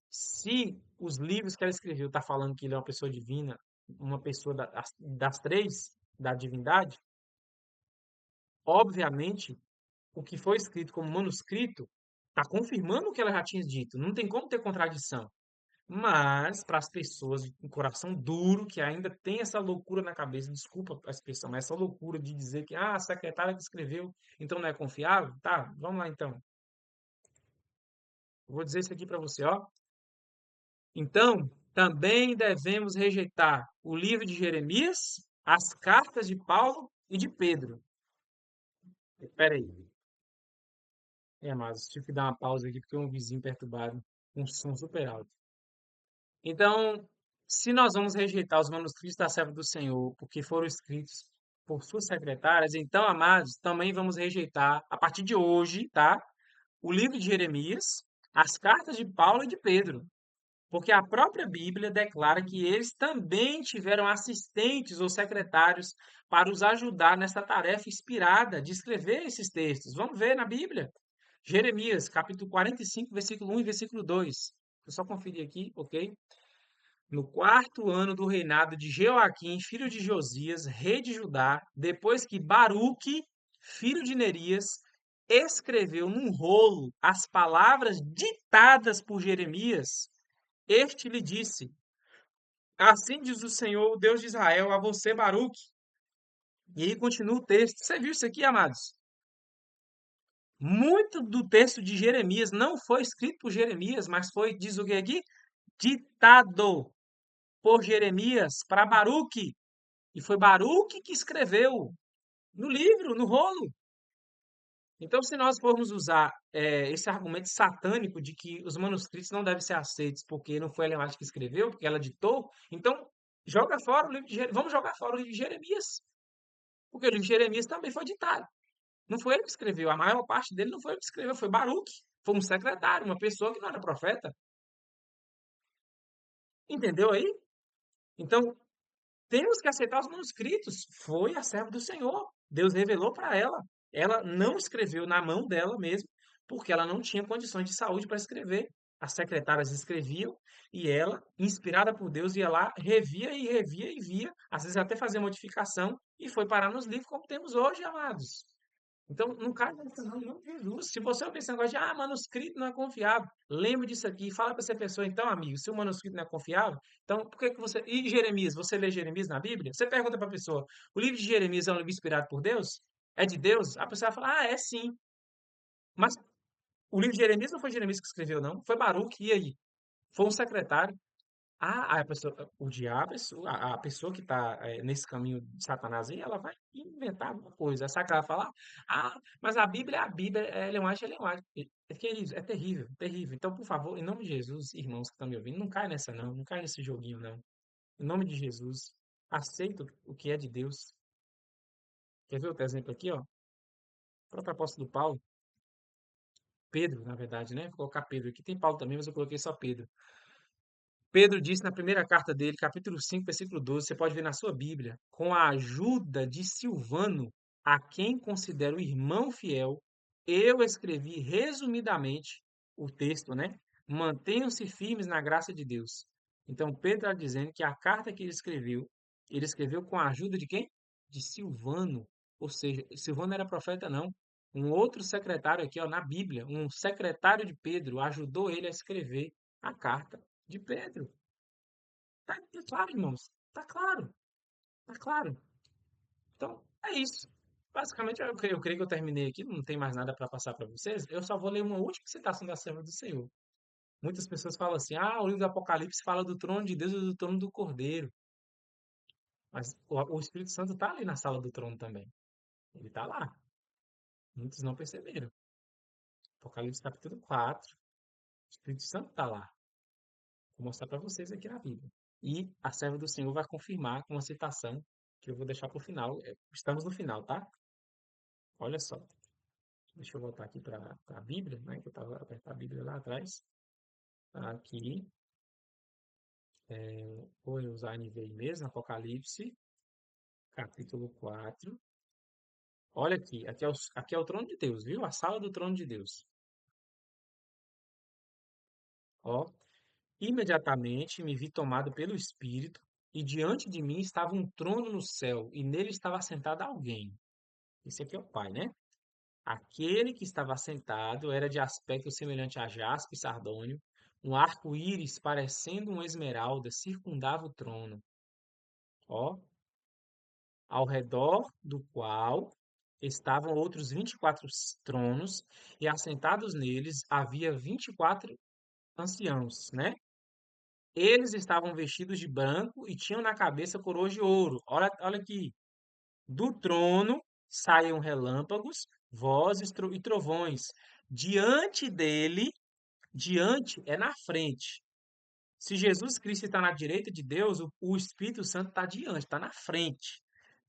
Se os livros que ela escreveu está falando que ele é uma pessoa divina, uma pessoa das três da divindade, obviamente o que foi escrito como manuscrito está confirmando o que ela já tinha dito. Não tem como ter contradição. Mas para as pessoas com coração duro, que ainda tem essa loucura na cabeça, desculpa a expressão, mas essa loucura de dizer que a secretária que escreveu, então não é confiável, tá? Vamos lá então. Eu vou dizer isso aqui para você, ó. Então, também devemos rejeitar o livro de Jeremias, as cartas de Paulo e de Pedro. Espera aí. Mas tive que dar uma pausa aqui porque um vizinho perturbado, um som super alto. Então, se nós vamos rejeitar os manuscritos da serva do Senhor, porque foram escritos por suas secretárias, então, amados, também vamos rejeitar, a partir de hoje, tá? O livro de Jeremias, as cartas de Paulo e de Pedro. Porque a própria Bíblia declara que eles também tiveram assistentes ou secretários para os ajudar nessa tarefa inspirada de escrever esses textos. Vamos ver na Bíblia. Jeremias, capítulo 45, versículo 1 e versículo 2. Eu só conferir aqui, ok? No quarto ano do reinado de Jeoaquim, filho de Josias, rei de Judá, depois que Baruque, filho de Nerias, escreveu num rolo as palavras ditadas por Jeremias, este lhe disse: Assim diz o Senhor, o Deus de Israel, a você, Baruque. E aí continua o texto. Você viu isso aqui, amados? Muito do texto de Jeremias não foi escrito por Jeremias, mas foi, diz o que aqui? Ditado por Jeremias para Baruque. E foi Baruque que escreveu no livro, no rolo. Então, se nós formos usar esse argumento satânico de que os manuscritos não devem ser aceitos porque não foi Ellen White que escreveu, porque ela ditou, então joga fora o livro de Jeremias. Vamos jogar fora o livro de Jeremias. Porque o livro de Jeremias também foi ditado. Não foi ele que escreveu. A maior parte dele não foi ele que escreveu, foi Baruque. Foi um secretário, uma pessoa que não era profeta. Entendeu aí? Então, temos que aceitar os manuscritos. Foi a serva do Senhor. Deus revelou para ela. Ela não escreveu na mão dela mesmo, porque ela não tinha condições de saúde para escrever. As secretárias escreviam e ela, inspirada por Deus, ia lá, revia e revia e via, às vezes até fazia modificação e foi parar nos livros como temos hoje, amados. Então, não cai nessa não, em nome de Jesus. Se você ouvir esse negócio de, manuscrito não é confiável, lembre disso aqui e fala para essa pessoa, então, amigo, se o manuscrito não é confiável, então, por que que você... E Jeremias, você lê Jeremias na Bíblia? Você pergunta para a pessoa, o livro de Jeremias é um livro inspirado por Deus? É de Deus? A pessoa vai falar, é sim. Mas o livro de Jeremias não foi Jeremias que escreveu, não. Foi Baruque, e aí? Foi um secretário. A pessoa, o diabo, a pessoa que está nesse caminho de Satanás aí, ela vai inventar alguma coisa. Sabe que ela vai falar? Mas a Bíblia é a Bíblia, é Leonardo, é Leonardo. Queridos, é terrível, terrível. Então, por favor, em nome de Jesus, irmãos que estão me ouvindo, não cai nessa não, não cai nesse joguinho não. Em nome de Jesus, aceita o que é de Deus. Quer ver outro exemplo aqui, ó? O próprio apóstolo Paulo, Pedro, na verdade, né? Vou colocar Pedro aqui. Tem Paulo também, mas eu coloquei só Pedro. Pedro disse na primeira carta dele, capítulo 5, versículo 12, você pode ver na sua Bíblia, com a ajuda de Silvano, a quem considero irmão fiel, eu escrevi resumidamente o texto, né? Mantenham-se firmes na graça de Deus. Então, Pedro está dizendo que a carta que ele escreveu com a ajuda de quem? De Silvano. Ou seja, Silvano não era profeta, não. Um outro secretário aqui, ó, na Bíblia, um secretário de Pedro, ajudou ele a escrever a carta de Pedro. Tá claro, irmãos. Tá claro. Tá claro. Então, é isso. Basicamente, eu creio que eu terminei aqui. Não tem mais nada para passar para vocês. Eu só vou ler uma última citação da serva do Senhor. Muitas pessoas falam assim: o livro do Apocalipse fala do trono de Deus e do trono do Cordeiro. Mas o Espírito Santo está ali na sala do trono também. Ele está lá. Muitos não perceberam. Apocalipse capítulo 4. O Espírito Santo está lá. Vou mostrar para vocês aqui na Bíblia. E a serva do Senhor vai confirmar com uma citação que eu vou deixar para o final. Estamos no final, tá? Olha só. Deixa eu voltar aqui para a Bíblia, né? Que eu estava apertando a Bíblia lá atrás. Aqui. Vou usar a NVI mesmo, Apocalipse, capítulo 4. Olha aqui. Aqui é o trono de Deus, viu? A sala do trono de Deus. Ó. Imediatamente me vi tomado pelo Espírito, e diante de mim estava um trono no céu, e nele estava sentado alguém. Esse aqui é o Pai, né? Aquele que estava sentado era de aspecto semelhante a jaspe e sardônio, um arco-íris parecendo uma esmeralda circundava o trono, ó, ao redor do qual estavam outros 24 tronos, e assentados neles havia 24 anciãos, né? Eles estavam vestidos de branco e tinham na cabeça coroas de ouro. Olha, olha aqui. Do trono saíam relâmpagos, vozes e trovões. Diante dele, diante é na frente. Se Jesus Cristo está na direita de Deus, o Espírito Santo está diante, está na frente.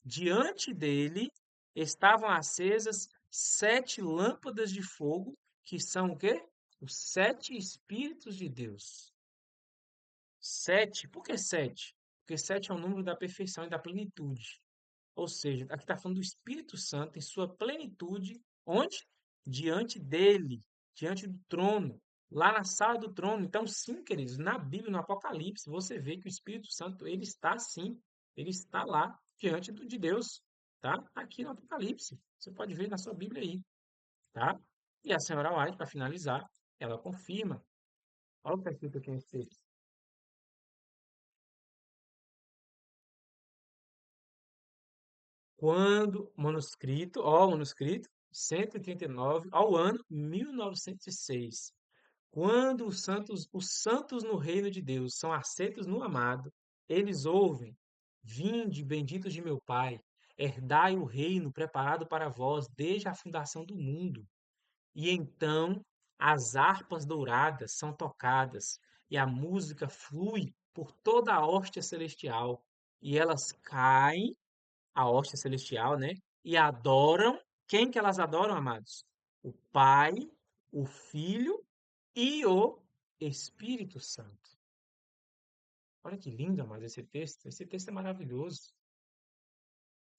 Diante dele estavam acesas 7 lâmpadas de fogo, que são o quê? Os 7 Espíritos de Deus. Sete, por que sete? Porque sete é o número da perfeição e da plenitude. Ou seja, aqui está falando do Espírito Santo em sua plenitude, onde? Diante dele, diante do trono, lá na sala do trono. Então, sim, queridos, na Bíblia, no Apocalipse, você vê que o Espírito Santo, ele está sim, ele está lá diante de Deus, tá? Aqui no Apocalipse. Você pode ver na sua Bíblia aí, tá? E a senhora White, para finalizar, ela confirma. Olha o que está escrito aqui nesse texto. Quando manuscrito, ó, manuscrito 139, ao ano 1906, quando os santos no reino de Deus são aceitos no amado, eles ouvem: Vinde, benditos de meu Pai, herdai o reino preparado para vós desde a fundação do mundo. E então as harpas douradas são tocadas, e a música flui por toda a hóstia celestial, e elas caem, a hóstia celestial, né? E adoram. Quem que elas adoram, amados? O Pai, o Filho e o Espírito Santo. Olha que lindo, amados, esse texto. Esse texto é maravilhoso.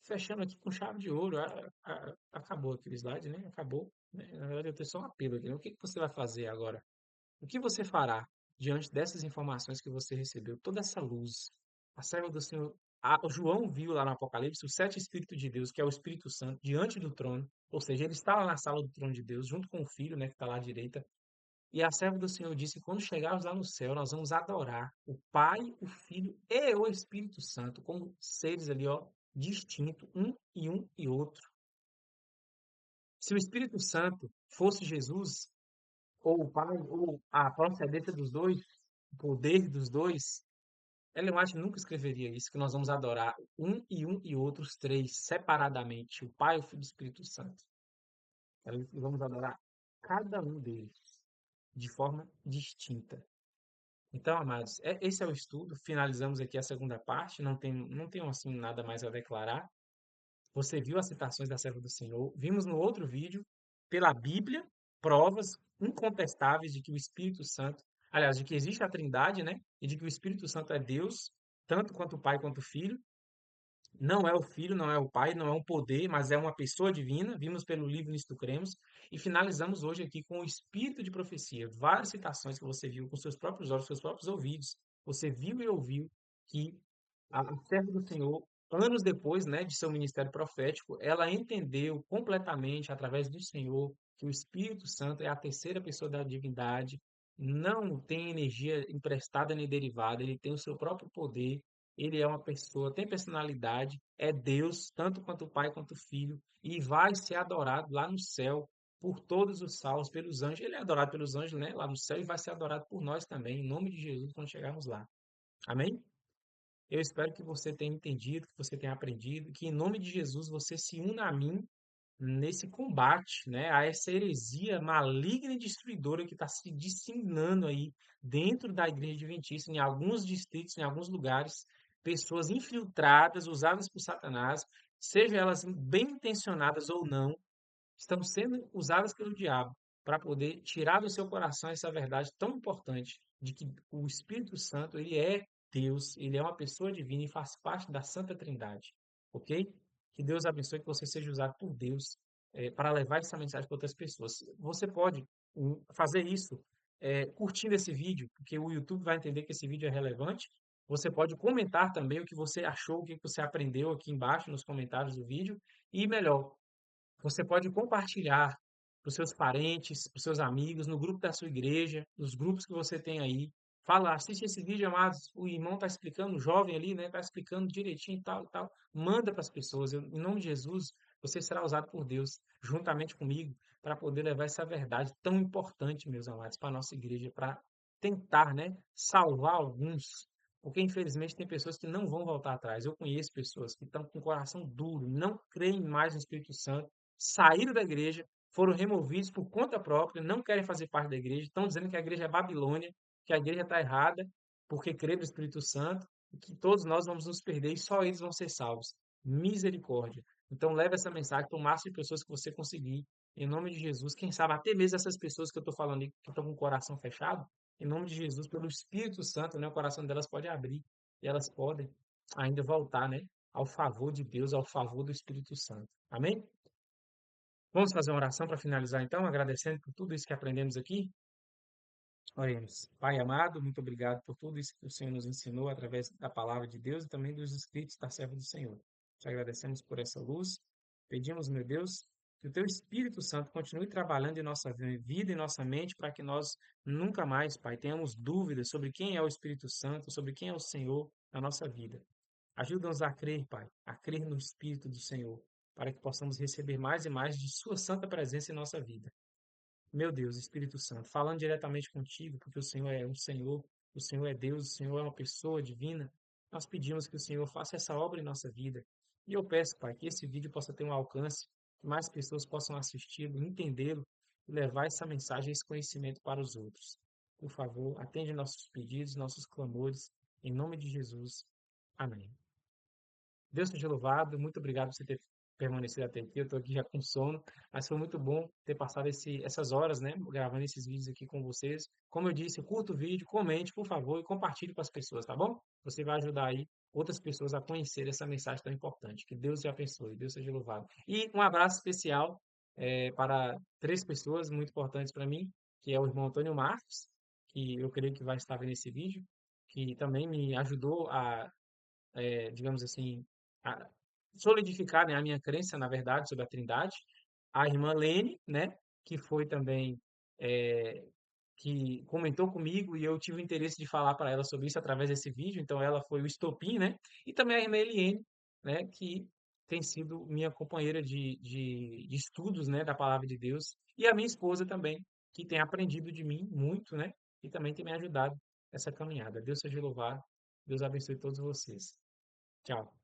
Fechando aqui com chave de ouro. Acabou aquele slide, né? Acabou. Né? Na verdade, eu tenho só um apelo aqui, né? O que que você vai fazer agora? O que você fará diante dessas informações que você recebeu? Toda essa luz. A serva do Senhor. O João viu lá no Apocalipse os sete Espíritos de Deus, que é o Espírito Santo, diante do trono. Ou seja, ele está lá na sala do trono de Deus, junto com o Filho, né, que está lá à direita. E a serva do Senhor disse: quando chegarmos lá no céu, nós vamos adorar o Pai, o Filho e o Espírito Santo, como seres ali, ó, distintos, um e outro. Se o Espírito Santo fosse Jesus, ou o Pai, ou a procedência dos dois, o poder dos dois, Ellen White nunca escreveria isso, que nós vamos adorar um e outro, os três, separadamente, o Pai, o Filho e o Espírito Santo. E vamos adorar cada um deles de forma distinta. Então, amados, esse é o estudo. Finalizamos aqui a segunda parte. Não tenho assim nada mais a declarar. Você viu as citações da serva do Senhor. Vimos no outro vídeo, pela Bíblia, provas incontestáveis de que o Espírito Santo, aliás, de que existe a Trindade, né? E de que o Espírito Santo é Deus, tanto quanto o Pai quanto o Filho. Não é o Filho, não é o Pai, não é um poder, mas é uma pessoa divina. Vimos pelo livro Nisto Cremos. E finalizamos hoje aqui com o Espírito de Profecia. Várias citações que você viu com seus próprios olhos, seus próprios ouvidos. Você viu e ouviu que a serva do Senhor, anos depois, né, de seu ministério profético, ela entendeu completamente, através do Senhor, que o Espírito Santo é a terceira pessoa da divindade, não tem energia emprestada nem derivada, ele tem o seu próprio poder, ele é uma pessoa, tem personalidade, é Deus, tanto quanto o Pai quanto o Filho, e vai ser adorado lá no céu por todos os salvos, pelos anjos. Ele é adorado pelos anjos, né, lá no céu, e vai ser adorado por nós também, em nome de Jesus, quando chegarmos lá. Amém? Eu espero que você tenha entendido, que você tenha aprendido, que em nome de Jesus você se una a mim nesse combate, né, a essa heresia maligna e destruidora que está se disseminando aí dentro da Igreja Adventista, em alguns distritos, em alguns lugares, pessoas infiltradas, usadas por Satanás, sejam elas bem intencionadas ou não, estão sendo usadas pelo diabo para poder tirar do seu coração essa verdade tão importante de que o Espírito Santo, ele é Deus, ele é uma pessoa divina e faz parte da Santa Trindade, ok? Que Deus abençoe, que você seja usado por Deus para levar essa mensagem para outras pessoas. Você pode fazer isso curtindo esse vídeo, porque o YouTube vai entender que esse vídeo é relevante. Você pode comentar também o que você achou, o que você aprendeu aqui embaixo nos comentários do vídeo. E melhor, você pode compartilhar para os seus parentes, para os seus amigos, no grupo da sua igreja, nos grupos que você tem aí. Fala, assiste esse vídeo, amados. O irmão está explicando, o jovem ali, né? Está explicando direitinho e tal, e tal. Manda para as pessoas. Em nome de Jesus, você será usado por Deus, juntamente comigo, para poder levar essa verdade tão importante, meus amados, para a nossa igreja, para tentar, né, salvar alguns. Porque, infelizmente, tem pessoas que não vão voltar atrás. Eu conheço pessoas que estão com o coração duro, não creem mais no Espírito Santo, saíram da igreja, foram removidos por conta própria, não querem fazer parte da igreja, estão dizendo que a igreja é Babilônia, que a igreja está errada, porque crê no Espírito Santo, e que todos nós vamos nos perder e só eles vão ser salvos. Misericórdia. Então leve essa mensagem para o máximo de pessoas que você conseguir, em nome de Jesus. Quem sabe até mesmo essas pessoas que eu estou falando aí, que estão com o coração fechado, em nome de Jesus, pelo Espírito Santo, né, o coração delas pode abrir e elas podem ainda voltar, né, ao favor de Deus, ao favor do Espírito Santo. Amém? Vamos fazer uma oração para finalizar então, agradecendo por tudo isso que aprendemos aqui. Oremos. Pai amado, muito obrigado por tudo isso que o Senhor nos ensinou através da palavra de Deus e também dos escritos da serva do Senhor. Te agradecemos por essa luz. Pedimos, meu Deus, que o Teu Espírito Santo continue trabalhando em nossa vida e nossa mente para que nós nunca mais, Pai, tenhamos dúvidas sobre quem é o Espírito Santo, sobre quem é o Senhor na nossa vida. Ajuda-nos a crer, Pai, a crer no Espírito do Senhor, para que possamos receber mais e mais de Sua santa presença em nossa vida. Meu Deus, Espírito Santo, falando diretamente contigo, porque o Senhor é um Senhor, o Senhor é Deus, o Senhor é uma pessoa divina, nós pedimos que o Senhor faça essa obra em nossa vida. E eu peço, Pai, que esse vídeo possa ter um alcance, que mais pessoas possam assisti-lo, entendê-lo e levar essa mensagem, esse conhecimento para os outros. Por favor, atende nossos pedidos, nossos clamores, em nome de Jesus. Amém. Deus seja louvado. Muito obrigado por você ter permanecido até aqui. Eu estou aqui já com sono, mas foi muito bom ter passado essas horas, né, gravando esses vídeos aqui com vocês. Como eu disse, curta o vídeo, comente, por favor, e compartilhe com as pessoas, tá bom? Você vai ajudar aí outras pessoas a conhecer essa mensagem tão importante. Que Deus te abençoe, Deus seja louvado. E um abraço especial para três pessoas muito importantes para mim, que é o irmão Antônio Marcos, que eu creio que vai estar vendo esse vídeo, que também me ajudou a digamos assim, a solidificar, né, a minha crença, na verdade, sobre a Trindade. A irmã Lene, né, que foi também, eh, que comentou comigo e eu tive o interesse de falar para ela sobre isso através desse vídeo, então ela foi o estopim, né? E também a irmã Eliene, né, que tem sido minha companheira de estudos, né, da palavra de Deus, e a minha esposa também, que tem aprendido de mim muito, né, e também tem me ajudado nessa caminhada. Deus seja louvado, Deus abençoe todos vocês. Tchau.